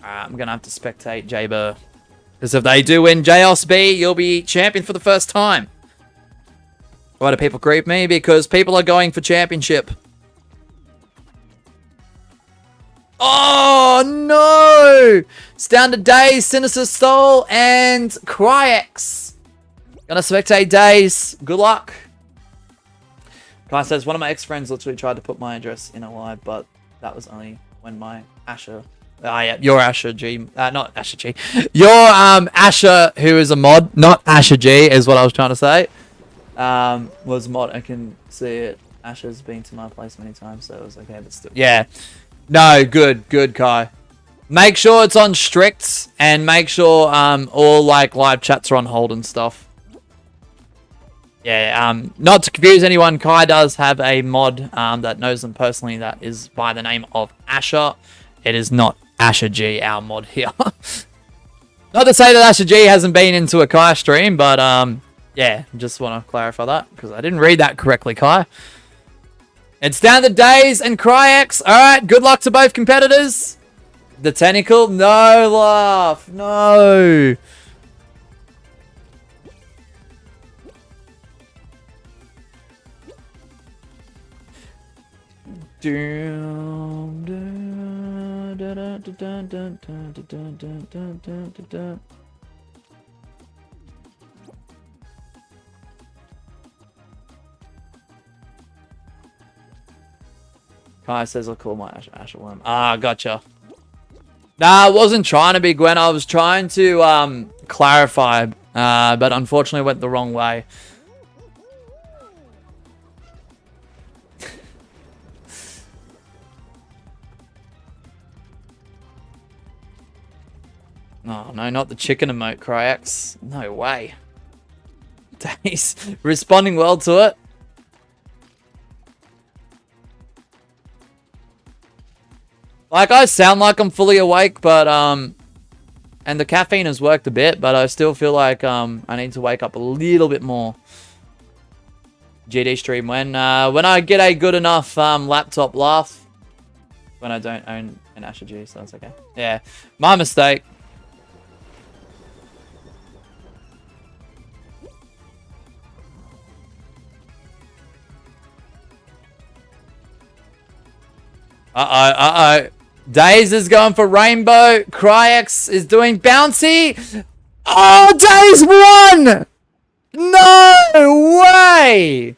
I'm going to have to spectate Jaybert. Because if they do win JLSB, you'll be champion for the first time. Why do people creep me? Because people are going for championship. Oh, no! It's down to Days, Sinister Soul, and Cryex. Gonna spectate Days. Good luck. Guy says, one of my ex-friends literally tried to put my address in a live, but that was only when my Asher... yeah, your Asher G... not Asher G. Your Asher, who is a mod, not Asher G, is what I was trying to say, was mod. I can see it. Asher's been to my place many times, so it was okay, but still... Yeah. No, good. Good, Kai. Make sure it's on strict, and make sure all, like, live chats are on hold and stuff. Yeah, not to confuse anyone, Kai does have a mod that knows them personally that is by the name of Asher. It is not Asher G, our mod here. Not to say that Asher G hasn't been into a Kai stream, but yeah, just want to clarify that because I didn't read that correctly, Kai. It's down to Days and Cryex. Alright, good luck to both competitors. The Tentacle, no laugh, no. Kai says I'll call my Asher Worm. Ah, gotcha. Nah, I wasn't trying to be Gwen. I was trying to clarify, but unfortunately went the wrong way. Oh, no, not the chicken emote, Cryax. No way. Days responding well to it. Like, I sound like I'm fully awake, but, and the caffeine has worked a bit, but I still feel like, I need to wake up a little bit more. GD stream when I get a good enough, laptop laugh. When I don't own an Asher G, so that's okay. Yeah, my mistake. Uh-oh. Days is going for Rainbow. Cryax is doing Bouncy. Oh, Days won! No way!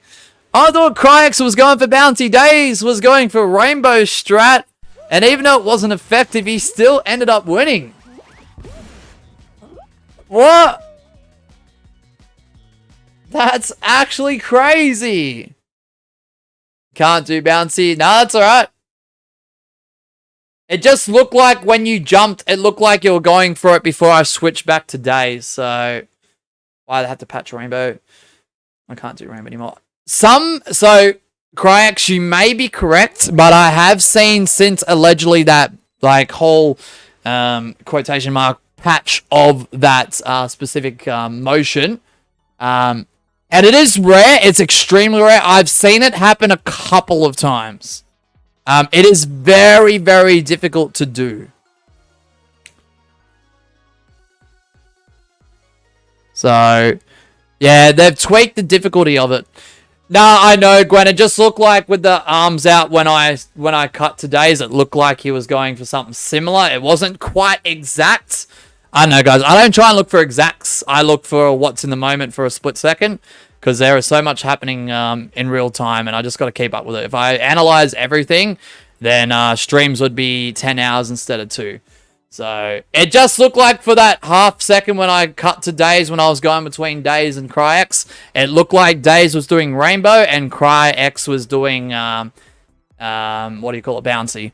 I thought Cryax was going for Bouncy. Days was going for Rainbow Strat. And even though it wasn't effective, he still ended up winning. What? That's actually crazy. Can't do Bouncy. No, that's alright. It just looked like when you jumped, it looked like you were going for it before I switched back to Days. So, why I had to patch Rainbow. I can't do Rainbow anymore. So, Cryax, you may be correct, but I have seen since allegedly that, like, whole, quotation mark, patch of that, specific, motion. And it is rare. It's extremely rare. I've seen it happen a couple of times. It is very, very difficult to do. So, yeah, they've tweaked the difficulty of it. Nah, I know, Gwen. It just looked like with the arms out when I cut to Days, it looked like he was going for something similar. It wasn't quite exact. I don't know, guys. I don't try and look for exacts. I look for what's in the moment for a split second. Because there is so much happening in real time, and I just got to keep up with it. If I analyze everything, then streams would be 10 hours instead of 2. So it just looked like for that half second when I cut to Days, when I was going between Days and Cryax, it looked like Days was doing Rainbow and Cryax was doing what do you call it, Bouncy.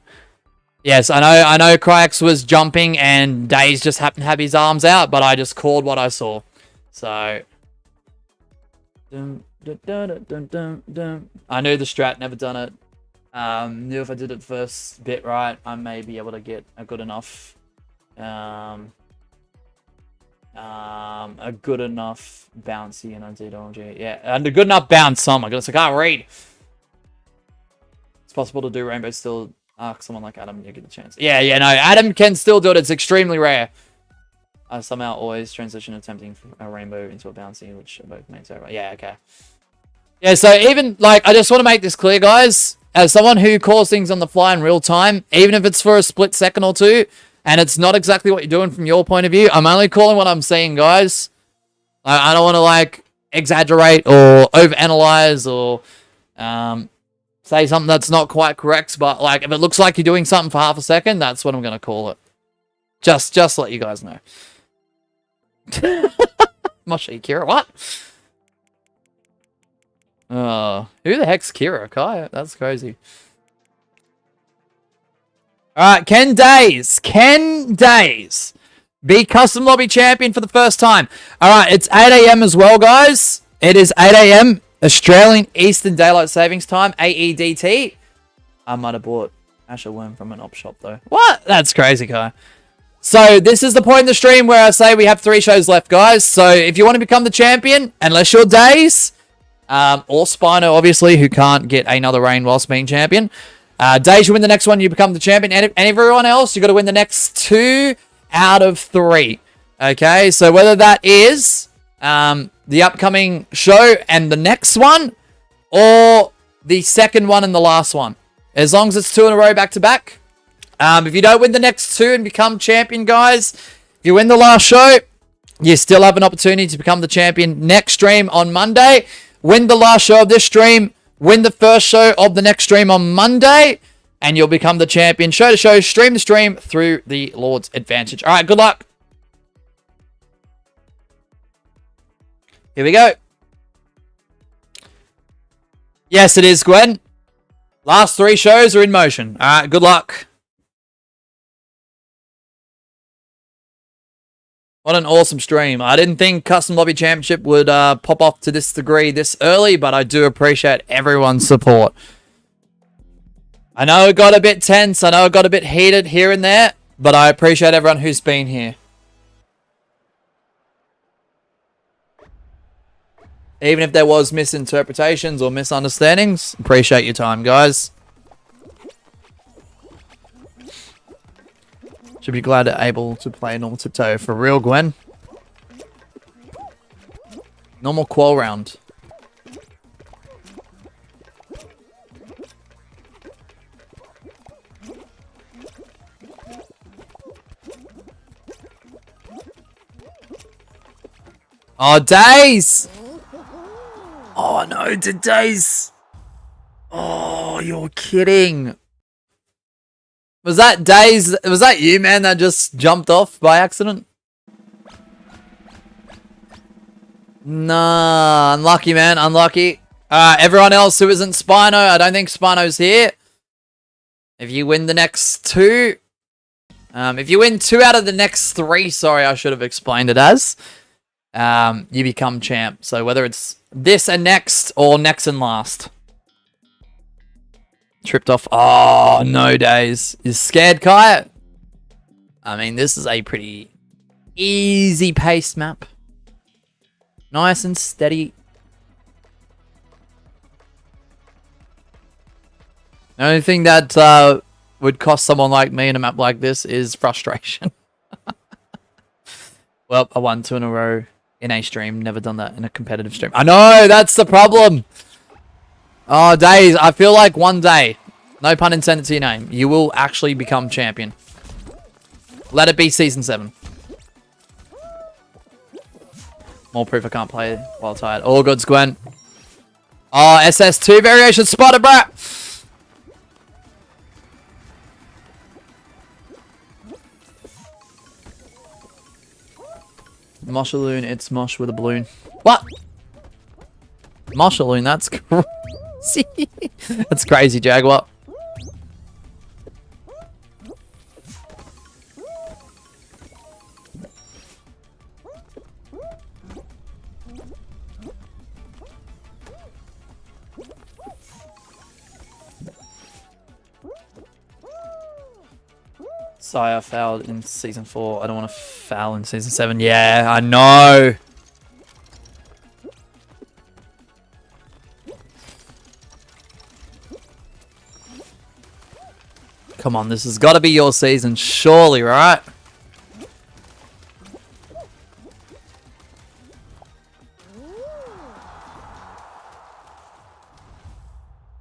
Yes, I know Cryax was jumping and Days just happened to have his arms out, but I just called what I saw. So. I knew the strat, never done it. Knew if I did it first bit right, I may be able to get a good enough bouncy, and I did OMG. Yeah, and a good enough bounce. Oh my goodness, I can't read. It's possible to do Rainbow still. Someone like Adam, you get the chance. Yeah, no, Adam can still do it. It's extremely rare. I somehow always transition attempting a Rainbow into a Bouncy, which both makes it right. Yeah, okay. Yeah, so even, like, I just want to make this clear, guys. As someone who calls things on the fly in real time, even if it's for a split second or two, and it's not exactly what you're doing from your point of view, I'm only calling what I'm saying, guys. I don't want to, like, exaggerate or overanalyze or say something that's not quite correct, but, like, if it looks like you're doing something for half a second, that's what I'm going to call it. Just let you guys know. Moshi Kira, what? Who the heck's Kira? Kai? That's crazy. Alright, Ken Days. Be Custom Lobby Champion for the first time. Alright, it's 8 AM as well, guys. It is 8 AM, Australian Eastern Daylight Savings Time, AEDT. I might have bought Asher Worm from an op shop, though. What? That's crazy, Kai. So, this is the point in the stream where I say we have 3 shows left, guys. So, if you want to become the champion, unless you're Days, or Spino, obviously, who can't get another reign whilst being champion. Days, you win the next one, you become the champion. And everyone else, you got to win the next 2 out of 3. Okay, so whether that is the upcoming show and the next one, or the second one and the last one. As long as it's 2 in a row back-to-back. If you don't win the next 2 and become champion, guys, if you win the last show, you still have an opportunity to become the champion next stream on Monday. Win the last show of this stream, win the first show of the next stream on Monday, and you'll become the champion. Show to show, stream to stream through the Lord's advantage. All right, good luck. Here we go. Yes, it is, Gwen. Last 3 shows are in motion. All right, good luck. What an awesome stream. I didn't think Custom Lobby Championship would pop off to this degree this early, but I do appreciate everyone's support. I know it got a bit tense. I know it got a bit heated here and there, but I appreciate everyone who's been here. Even if there was misinterpretations or misunderstandings, appreciate your time, guys. Should be glad to able to play normal tiptoe for real, Gwen. Normal qual round. Oh, Days! Oh no, Days! Oh, you're kidding. Was that Days? Was that you, man, that just jumped off by accident? Nah, unlucky, man, unlucky. Everyone else who isn't Spino, I don't think Spino's here. If you win the next two, if you win 2 out of the next 3, sorry, I should have explained it as, you become champ. So whether it's this and next or next and last. Tripped off. Oh, no, Days. Is scared, Kai? I mean, this is a pretty easy pace map. Nice and steady. The only thing that would cost someone like me in a map like this is frustration. Well, I won 2 in a row in a stream. Never done that in a competitive stream. I know, that's the problem. Oh, Days, I feel like one day, no pun intended to your name, you will actually become champion. Let it be season 7. More proof I can't play while tired. All goods, Gwen. Oh, SS2 variation spotted, bruh. Moshaloon, it's Mosh with a balloon. What? Moshaloon, that's crazy. That's crazy, Jaguar. Sire fouled in season 4. I don't want to foul in season 7. Yeah, I know. Come on, this has got to be your season, surely, right?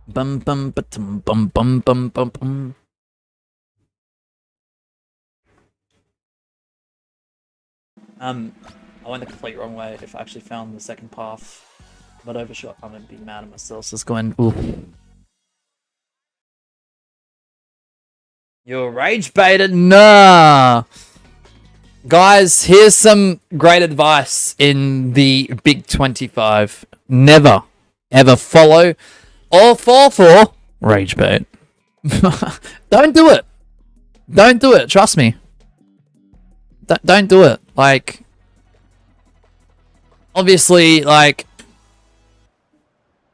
Bum bum bum bum bum bum bum bum. I went the complete wrong way. If I actually found the second path, but overshot, I'm gonna be mad at myself. So it's going. Ooh. You're rage baited? Nah. Guys, here's some great advice in the Big 25. Never, ever follow or fall for rage bait. Don't do it. Don't do it. Trust me. Don't do it. Like, obviously, like,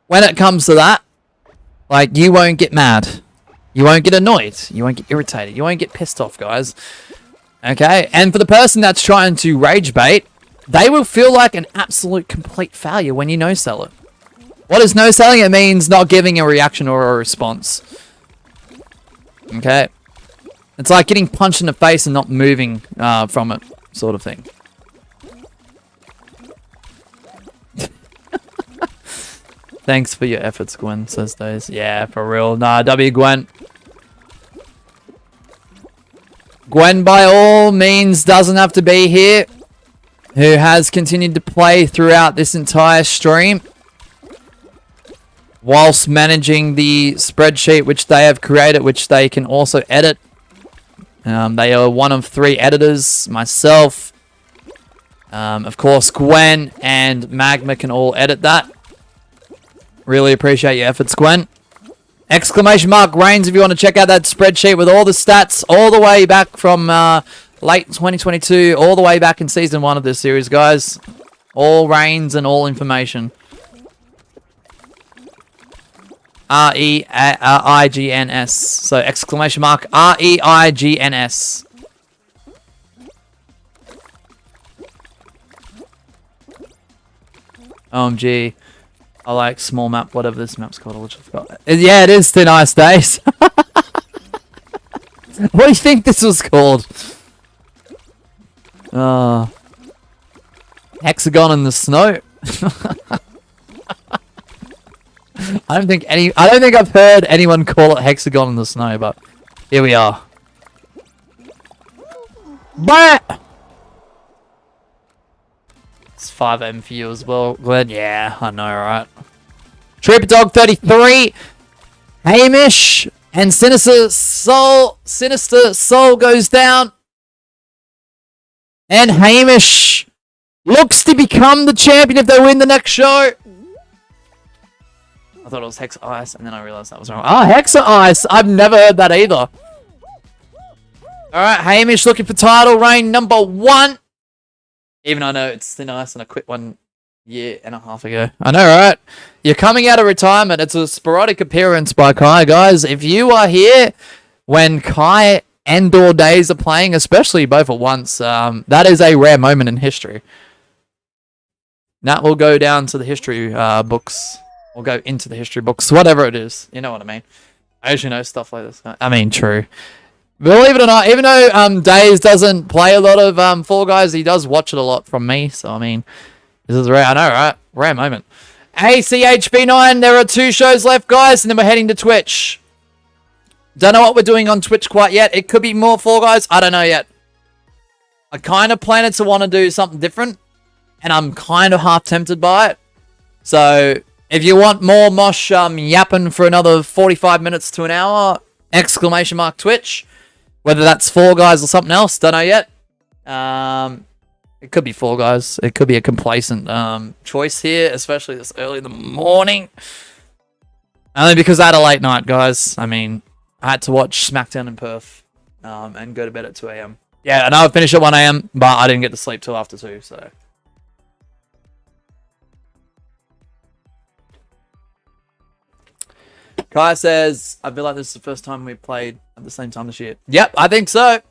when it comes to that, like, you won't get mad. You won't get annoyed. You won't get irritated. You won't get pissed off, guys. Okay? And for the person that's trying to rage bait, they will feel like an absolute complete failure when you no-sell it. What is no-selling? It means not giving a reaction or a response. Okay? It's like getting punched in the face and not moving from it, sort of thing. Thanks for your efforts, Gwen, says Days. Yeah, for real. Nah, W, Gwen. Gwen, by all means, doesn't have to be here. Who has continued to play throughout this entire stream. Whilst managing the spreadsheet which they have created, which they can also edit. They are one of 3 editors. Myself, of course, Gwen and Magma can all edit that. Really appreciate your efforts, Gwen. Exclamation mark Reigns if you want to check out that spreadsheet with all the stats all the way back from Late 2022, all the way back in Season 1 of this series, guys. All reigns and all information. R-E-I-G-N-S. So, exclamation mark, R-E-I-G-N-S. OMG. I like small map, whatever this map's called. Which I forgot. Yeah, it is Thin Ice Days. What do you think this was called? Hexagon in the snow. I don't think I've heard anyone call it Hexagon in the snow, but here we are. But it's 5M for you as well, Glenn. Yeah, I know, right? Trooper Dog 33, Hamish, and Sinister Soul. Sinister Soul goes down, and Hamish looks to become the champion if they win the next show. I thought it was Hexa Ice, and then I realized that was wrong. Oh, Hexa Ice! I've never heard that either. Alright, Hamish looking for title reign number 1. Even though I know it's Thin Ice and I quit 1.5 years ago. I know, right? You're coming out of retirement. It's a sporadic appearance by Kai, guys. If you are here when Kai and or Days are playing, especially both at once, that is a rare moment in history. That will go down to the history books. Or go into the history books, whatever it is. You know what I mean. I usually know stuff like this. I mean, true. Believe it or not, even though Days doesn't play a lot of Fall Guys, he does watch it a lot from me. So, I mean, this is rare. I know, right? Rare moment. ACHB9, there are 2 shows left, guys, and then we're heading to Twitch. Don't know what we're doing on Twitch quite yet. It could be more Fall Guys. I don't know yet. I kind of planned to want to do something different, and I'm kind of half tempted by it. So, if you want more Mosh yapping for another 45 minutes to an hour, exclamation mark Twitch. Whether that's Fall Guys or something else, don't know yet. It could be Fall Guys. It could be a complacent choice here, especially this early in the morning. Only because I had a late night, guys. I mean, I had to watch SmackDown in Perth and go to bed at 2 a.m. Yeah, I know I finished at 1 a.m., but I didn't get to sleep till after 2, so... Kai says, I feel like this is the first time we played at the same time this year. Yep, I think so.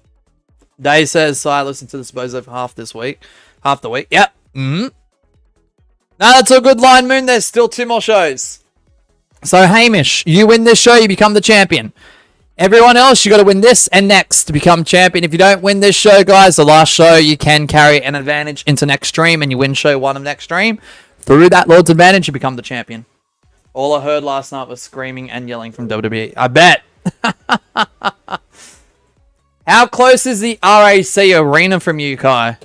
Dave says, so I listened to the Spozo for half the week. Yep. No, that's a good line, Moon. There's still 2 more shows. So, Hamish, you win this show, you become the champion. Everyone else, you got to win this and next to become champion. If you don't win this show, guys, the last show, you can carry an advantage into next stream, and you win show 1 of next stream. Through that Lord's advantage, you become the champion. All I heard last night was screaming and yelling from WWE. I bet. How close is the RAC arena from you, Kai?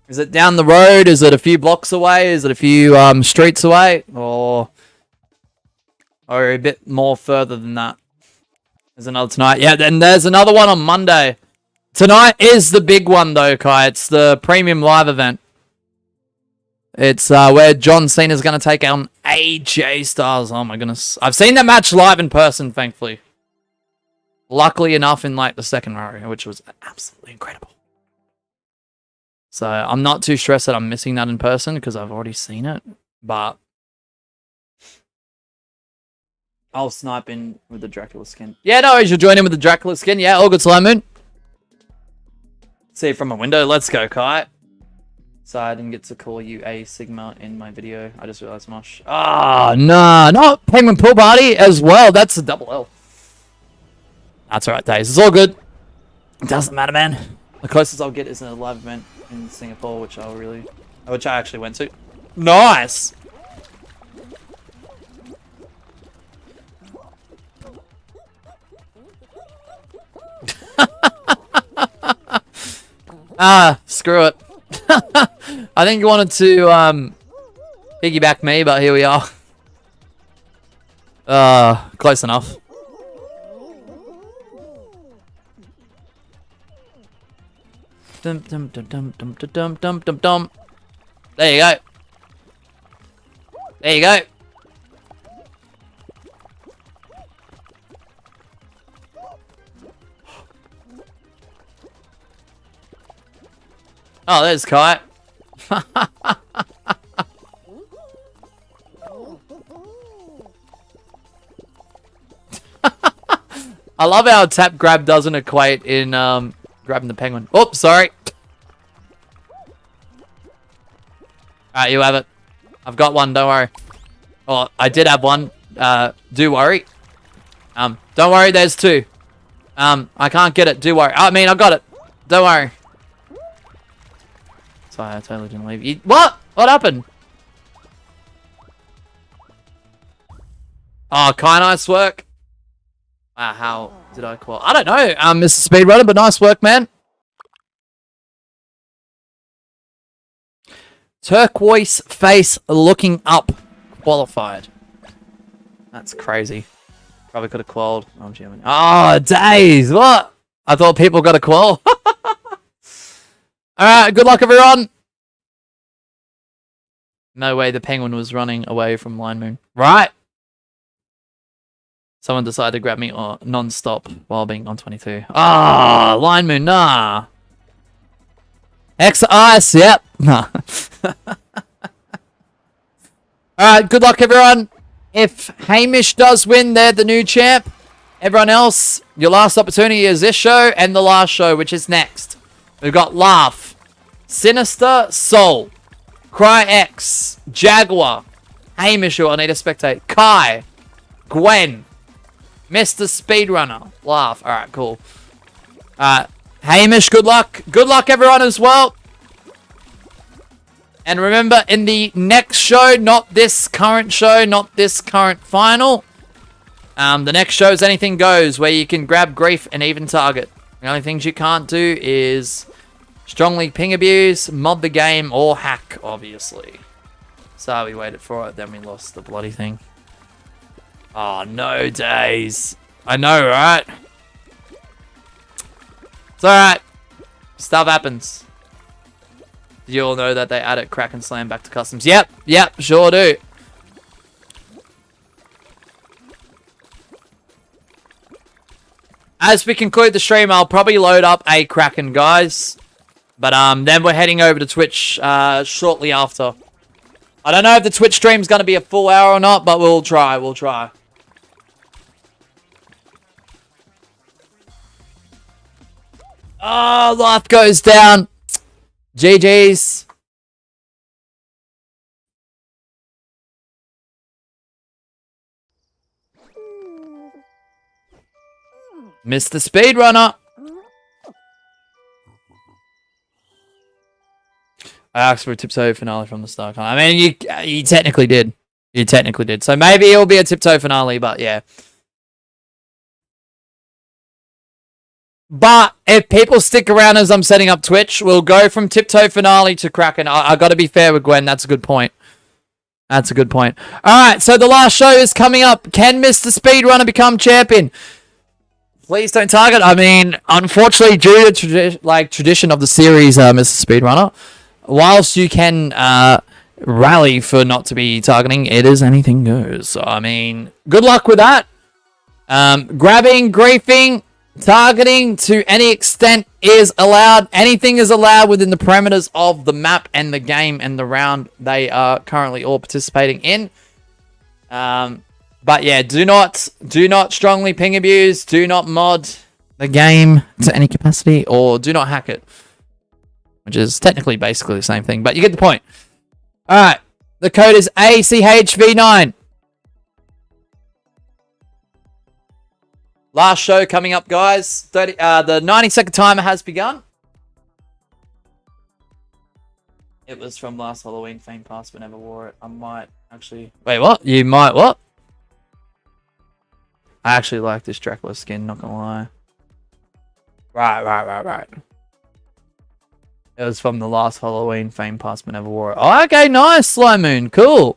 Is it down the road? Is it a few blocks away? Is it a few streets away? Or a bit more further than that? There's another tonight. Yeah, then there's another one on Monday. Tonight is the big one, though, Kai. It's the premium live event. It's where John Cena's going to take on AJ Styles. Oh my goodness. I've seen that match live in person, thankfully. Luckily enough in like the second row, which was absolutely incredible. So I'm not too stressed that I'm missing that in person because I've already seen it. But I'll snipe in with the Dracula skin. Yeah, no worries. You'll join in with the Dracula skin. Yeah, all good, Slow Moon. See it from a window. Let's go, Kai. So I didn't get to call you a Sigma in my video. I just realized, Mosh. Ah, nah, not Penguin Pool Party as well. That's a double L. That's alright, Days. It's all good. It doesn't matter, man. The closest I'll get is a live event in Singapore, which I actually went to. Nice. Screw it. I think you wanted to piggyback me, but here we are. Close enough. Dum dum dum dum dum dum dum dum dum. There you go. There you go. Oh, there's Kite. I love how tap grab doesn't equate in grabbing the penguin. Oops, sorry. Alright, you have it. I've got one, don't worry. Oh, I did have one. Do worry. Don't worry, there's two. I can't get it, do worry. I mean, I got it. Don't worry. Sorry, I totally didn't leave you. What? What happened? Oh, kind of nice work. How did I call? I don't know, Mr. Speedrunner, but nice work, man. Turquoise face looking up. Qualified. That's crazy. Probably could have qualled. Oh, days. What? I thought people got a qual. Alright, good luck, everyone. No way the penguin was running away from Line Moon. Right. Someone decided to grab me non-stop while being on 22. Ah, Line Moon, nah. X ice, yep. Nah. Alright, good luck, everyone. If Hamish does win, they're the new champ. Everyone else, your last opportunity is this show and the last show, which is next. We've got Laugh, Sinister, Soul, Cry X, Jaguar, Hamish, who I need to spectate, Kai, Gwen, Mr. Speedrunner, Laugh. Alright, cool. Hamish, good luck. Good luck, everyone, as well. And remember, in the next show, not this current show, not this current final, the next show is Anything Goes, where you can grab grief and even target. The only things you can't do is strongly ping abuse, mod the game, or hack, obviously. So we waited for it, then we lost the bloody thing. Oh, no days. I know, right? It's alright. Stuff happens. Did you all know that they added Crack and Slam back to customs? Yep, sure do. As we conclude the stream, I'll probably load up a Kraken, guys. But then we're heading over to Twitch shortly after. I don't know if the Twitch stream's going to be a full hour or not, but we'll try, Oh, life goes down. GG's. Mr. Speedrunner. I asked for a tiptoe finale from the start. I mean, you technically did. You technically did. So maybe it'll be a tiptoe finale, but yeah. But if people stick around as I'm setting up Twitch, we'll go from tiptoe finale to Kraken. I got to be fair with Gwen. That's a good point. That's a good point. All right, so the last show is coming up. Can Mr. Speedrunner become champion? Please don't target. I mean, unfortunately, due to tradition of the series, Mr. Speedrunner, whilst you can rally for not to be targeting, it is anything goes. So, I mean, good luck with that. Grabbing, griefing, targeting to any extent is allowed. Anything is allowed within the parameters of the map and the game and the round they are currently all participating in. But yeah, do not strongly ping abuse, do not mod the game to any capacity, or do not hack it. Which is technically basically the same thing, but you get the point. Alright, the code is ACHV9. Last show coming up, guys. The 90-second timer has begun. It was from last Halloween, Fame Pass, but never wore it. I might actually... Wait, what? You might what? I actually like this Dracula skin, not gonna lie. Right. It was from the last Halloween, Fame Pass, but never wore it. Oh, okay, nice, Sly Moon. Cool.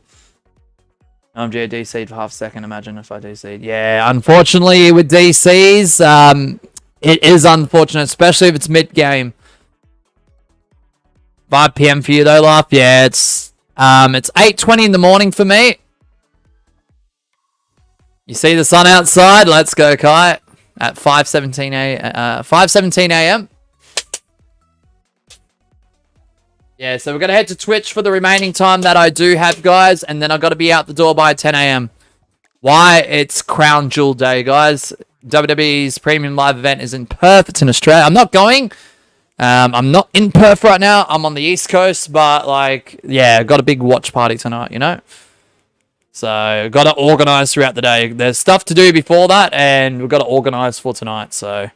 OMG, DC'd for half a second. Imagine if I DC'd. Yeah, unfortunately with DCs, it is unfortunate, especially if it's mid-game. 5 PM for you though, Laugh. Yeah, it's 8:20 in the morning for me. You see the sun outside? Let's go, Kai. At 5:17 a.m. Yeah, so we're going to head to Twitch for the remaining time that I do have, guys. And then I've got to be out the door by 10 a.m. Why? It's Crown Jewel Day, guys. WWE's premium live event is in Perth. It's in Australia. I'm not going. I'm not in Perth right now. I'm on the East Coast. But, like, yeah, got a big watch party tonight, you know? So, got to organise throughout the day. There's stuff to do before that. And we've got to organise for tonight. So,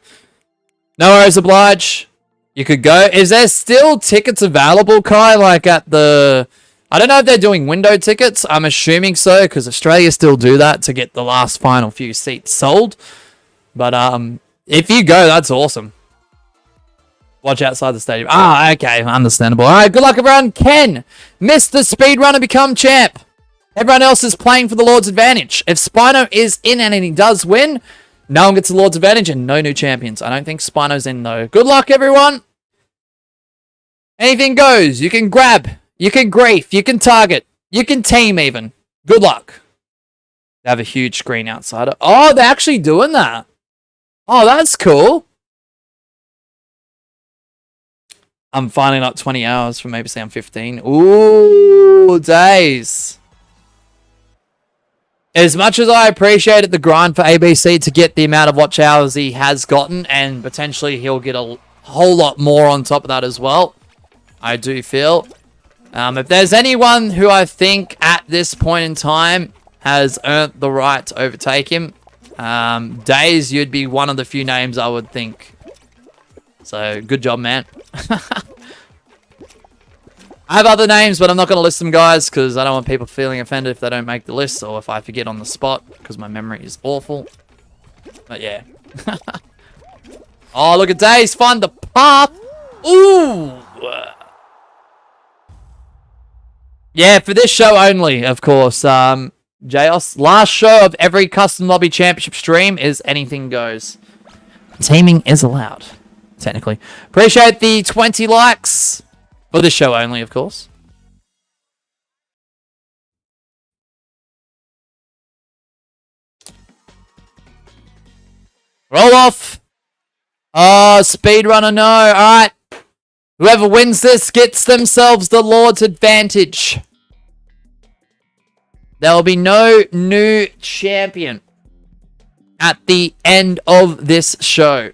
no worries, oblige. You could go. Is there still tickets available, Kai? Like at the... I don't know if they're doing window tickets. I'm assuming so, because Australia still do that to get the last final few seats sold. But if you go, that's awesome. Watch outside the stadium. Ah, okay. Understandable. All right, good luck, everyone. Ken, Mr. Speedrunner, become champ. Everyone else is playing for the Lord's advantage. If Spino is in and he does win, no one gets the Lord's advantage and no new champions. I don't think Spino's in, though. Good luck, everyone. Anything goes. You can grab. You can grief. You can target. You can team, even. Good luck. They have a huge screen outside. Oh, they're actually doing that. Oh, that's cool. I'm finding up 20 hours from maybe say I'm 15. Ooh, days. As much as I appreciated the grind for ABC to get the amount of watch hours he has gotten, and potentially he'll get a whole lot more on top of that as well, I do feel. If there's anyone who I think at this point in time has earned the right to overtake him, Days, you'd be one of the few names I would think. So, good job, man. I have other names, but I'm not going to list them, guys, because I don't want people feeling offended if they don't make the list or if I forget on the spot, because my memory is awful. But, yeah. Oh, look at Days. Find the path. Ooh. Yeah, for this show only, of course. Jaos, last show of every Custom Lobby Championship stream is anything goes. Teaming is allowed, technically. Appreciate the 20 likes. For this show only, of course. Roll off. Oh, speedrunner, no. Alright. Whoever wins this gets themselves the Lord's advantage. There will be no new champion at the end of this show.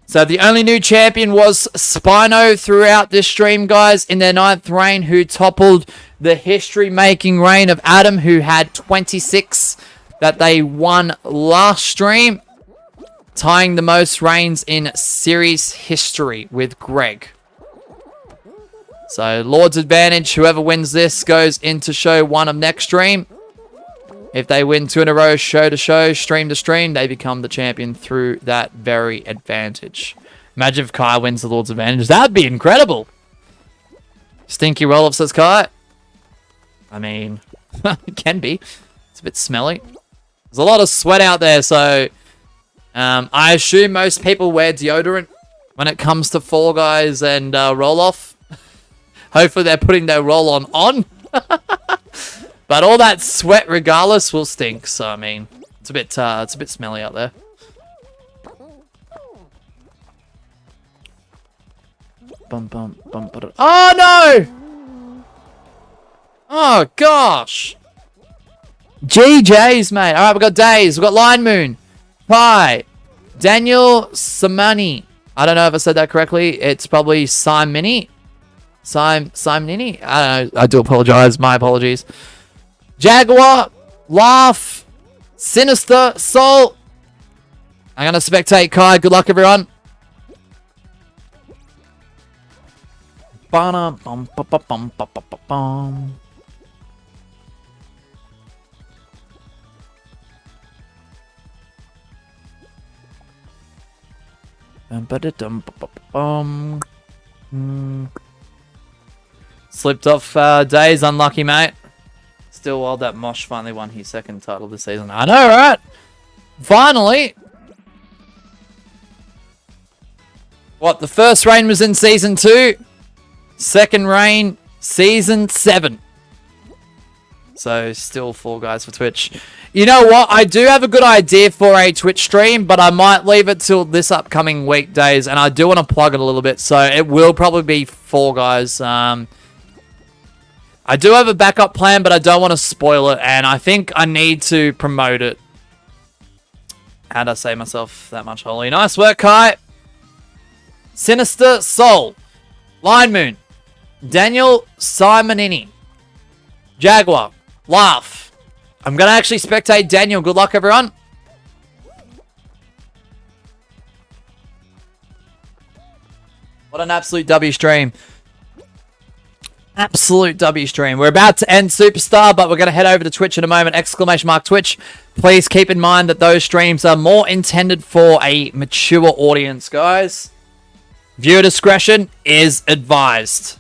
So the only new champion was Spino throughout this stream, guys, in their 9th reign, who toppled the history-making reign of Adam, who had 26 that they won last stream, tying the most reigns in series history with Greg. So Lord's advantage, whoever wins this goes into show 1 of next stream. If they win 2 in a row, show to show, stream to stream, they become the champion through that very advantage. Imagine if Kai wins the Lord's advantage. That'd be incredible. Stinky roll-off, says Kai. I mean, it can be. It's a bit smelly. There's a lot of sweat out there, so I assume most people wear deodorant when it comes to Fall Guys and roll-off. Hopefully they're putting their roll-on on. But all that sweat, regardless, will stink. So I mean, it's a bit smelly out there. Bum, bum, bum, oh no! Oh gosh! GJs, mate. All right, we've got Days. We've got Line Moon, Pi, Daniel Samani. I don't know if I said that correctly. It's probably Simini. Simini. I don't know. I do apologize. My apologies. Jaguar, Laugh, Sinister, Soul. I'm going to spectate Kai. Good luck, everyone. Slipped off Days. Unlucky, mate. Still wild that Mosh finally won his 2nd title this season. I know, right? Finally. What, the first reign was in Season 2. 2nd reign, Season 7. So still Fall Guys for Twitch. You know what? I do have a good idea for a Twitch stream, but I might leave it till this upcoming weekdays, and I do want to plug it a little bit, so it will probably be Fall Guys. I do have a backup plan, but I don't want to spoil it, and I think I need to promote it. How'd I say myself that much, Holy? Nice work, Kai. Sinister Soul. Line Moon. Daniel Simonini. Jaguar. Laugh. I'm going to actually spectate Daniel. Good luck, everyone. What an absolute W stream. Absolute W stream. We're about to end Superstar, but we're going to head over to Twitch in a moment. Exclamation mark Twitch. Please keep in mind that those streams are more intended for a mature audience, guys. Viewer discretion is advised.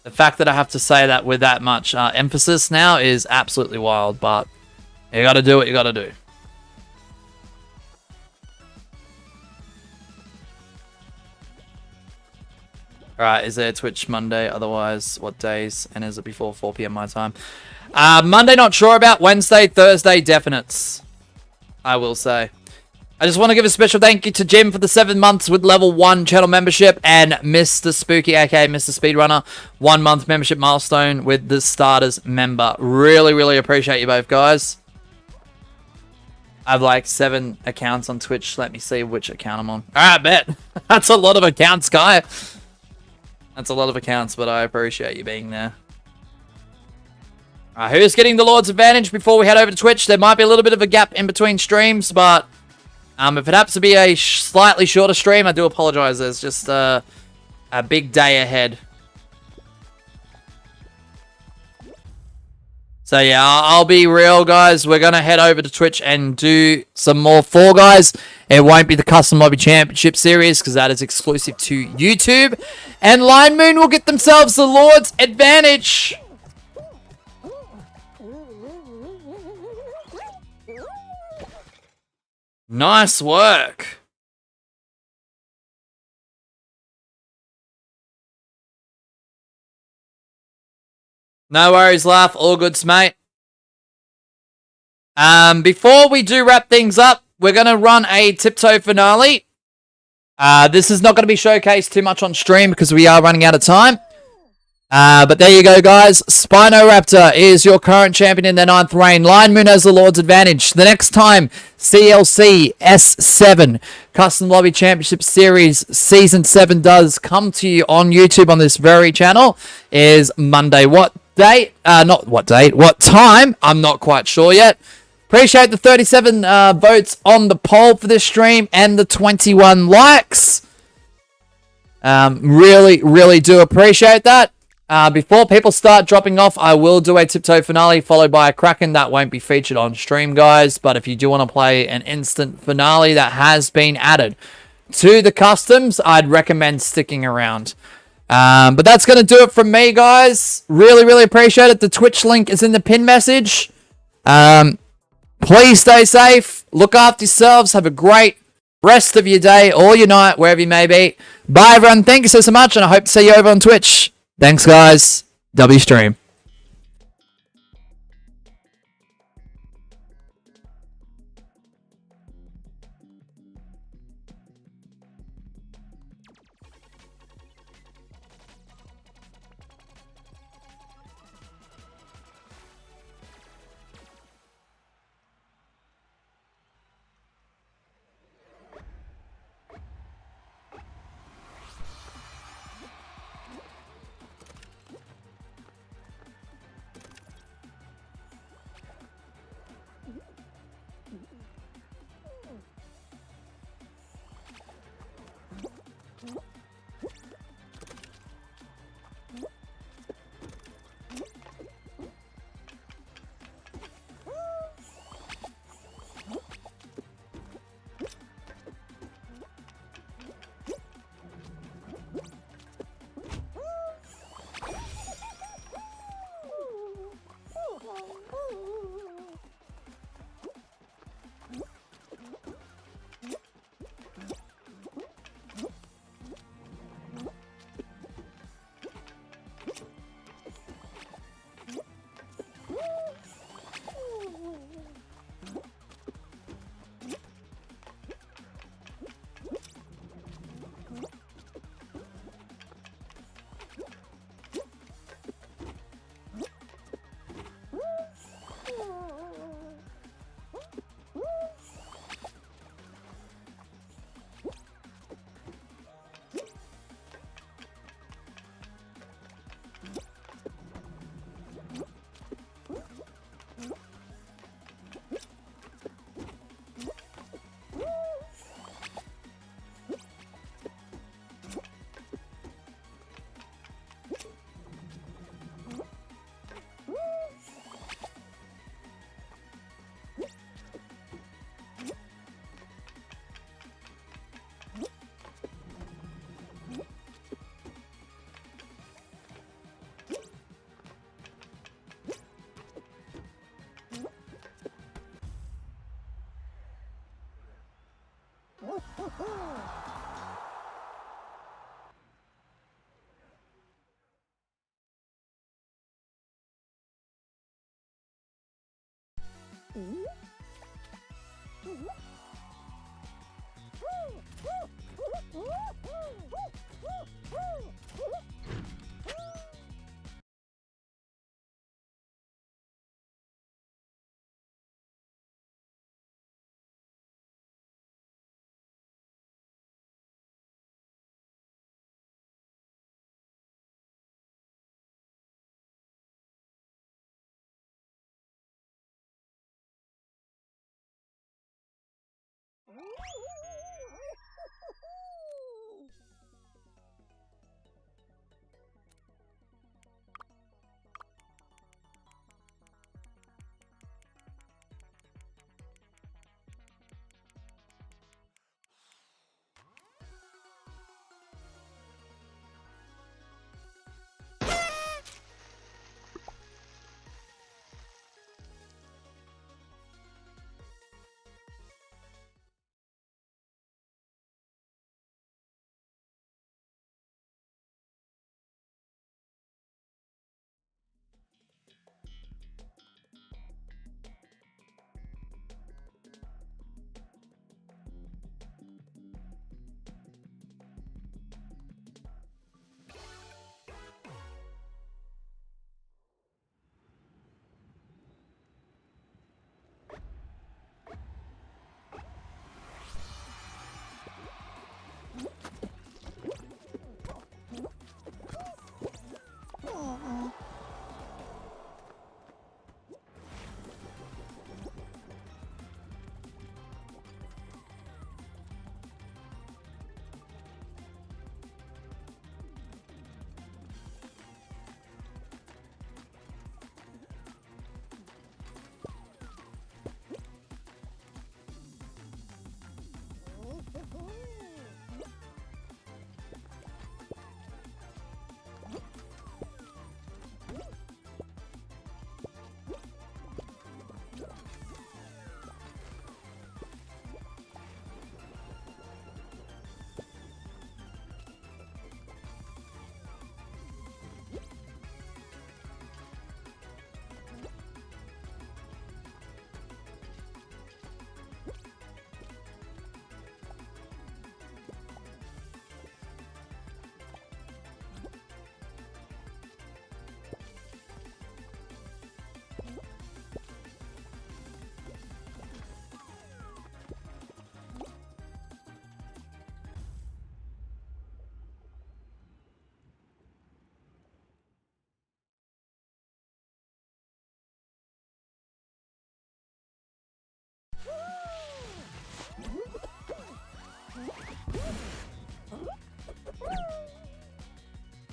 The fact that I have to say that with that much emphasis now is absolutely wild, but you got to do what you got to do. Alright, is there Twitch Monday? Otherwise, what days? And is it before 4 p.m. my time? Monday, not sure about. Wednesday, Thursday, definites. I will say. I just want to give a special thank you to Jim for the 7 months with level 1 channel membership, and Mr. Spooky, aka Mr. Speedrunner, 1 month membership milestone with the starters member. Really, really appreciate you both, guys. I have like 7 accounts on Twitch. Let me see which account I'm on. Alright, bet. That's a lot of accounts, guy. That's a lot of accounts, but I appreciate you being there. Alright, who's getting the Lord's Advantage before we head over to Twitch? There might be a little bit of a gap in between streams, but if it happens to be a slightly shorter stream, I do apologize. There's just a big day ahead. So yeah, I'll be real, guys. We're going to head over to Twitch and do some more Fall Guys. It won't be the Custom Lobby Championship series because that is exclusive to YouTube. And Line Moon will get themselves the Lord's Advantage. Nice work. No worries, Laugh. All goods, mate. Before we do wrap things up, we're going to run a tiptoe finale. This is not going to be showcased too much on stream because we are running out of time. But there you go, guys. Spinoraptor is your current champion in their 9th reign. Line Moon has the Lord's Advantage. The next time CLC S7 Custom Lobby Championship Series Season 7 does come to you on YouTube on this very channel is Monday. What date? Not what date. What time? I'm not quite sure yet. Appreciate the 37 votes on the poll for this stream and the 21 likes. Really, really do appreciate that. Before people start dropping off, I will do a tiptoe finale followed by a Kraken. That won't be featured on stream, guys. But if you do want to play an instant finale that has been added to the customs, I'd recommend sticking around. But that's going to do it from me, guys. Really, really appreciate it. The Twitch link is in the pin message. Please stay safe. Look after yourselves. Have a great rest of your day or your night, wherever you may be. Bye, everyone. Thank you so much, and I hope to see you over on Twitch. Thanks, guys. W stream.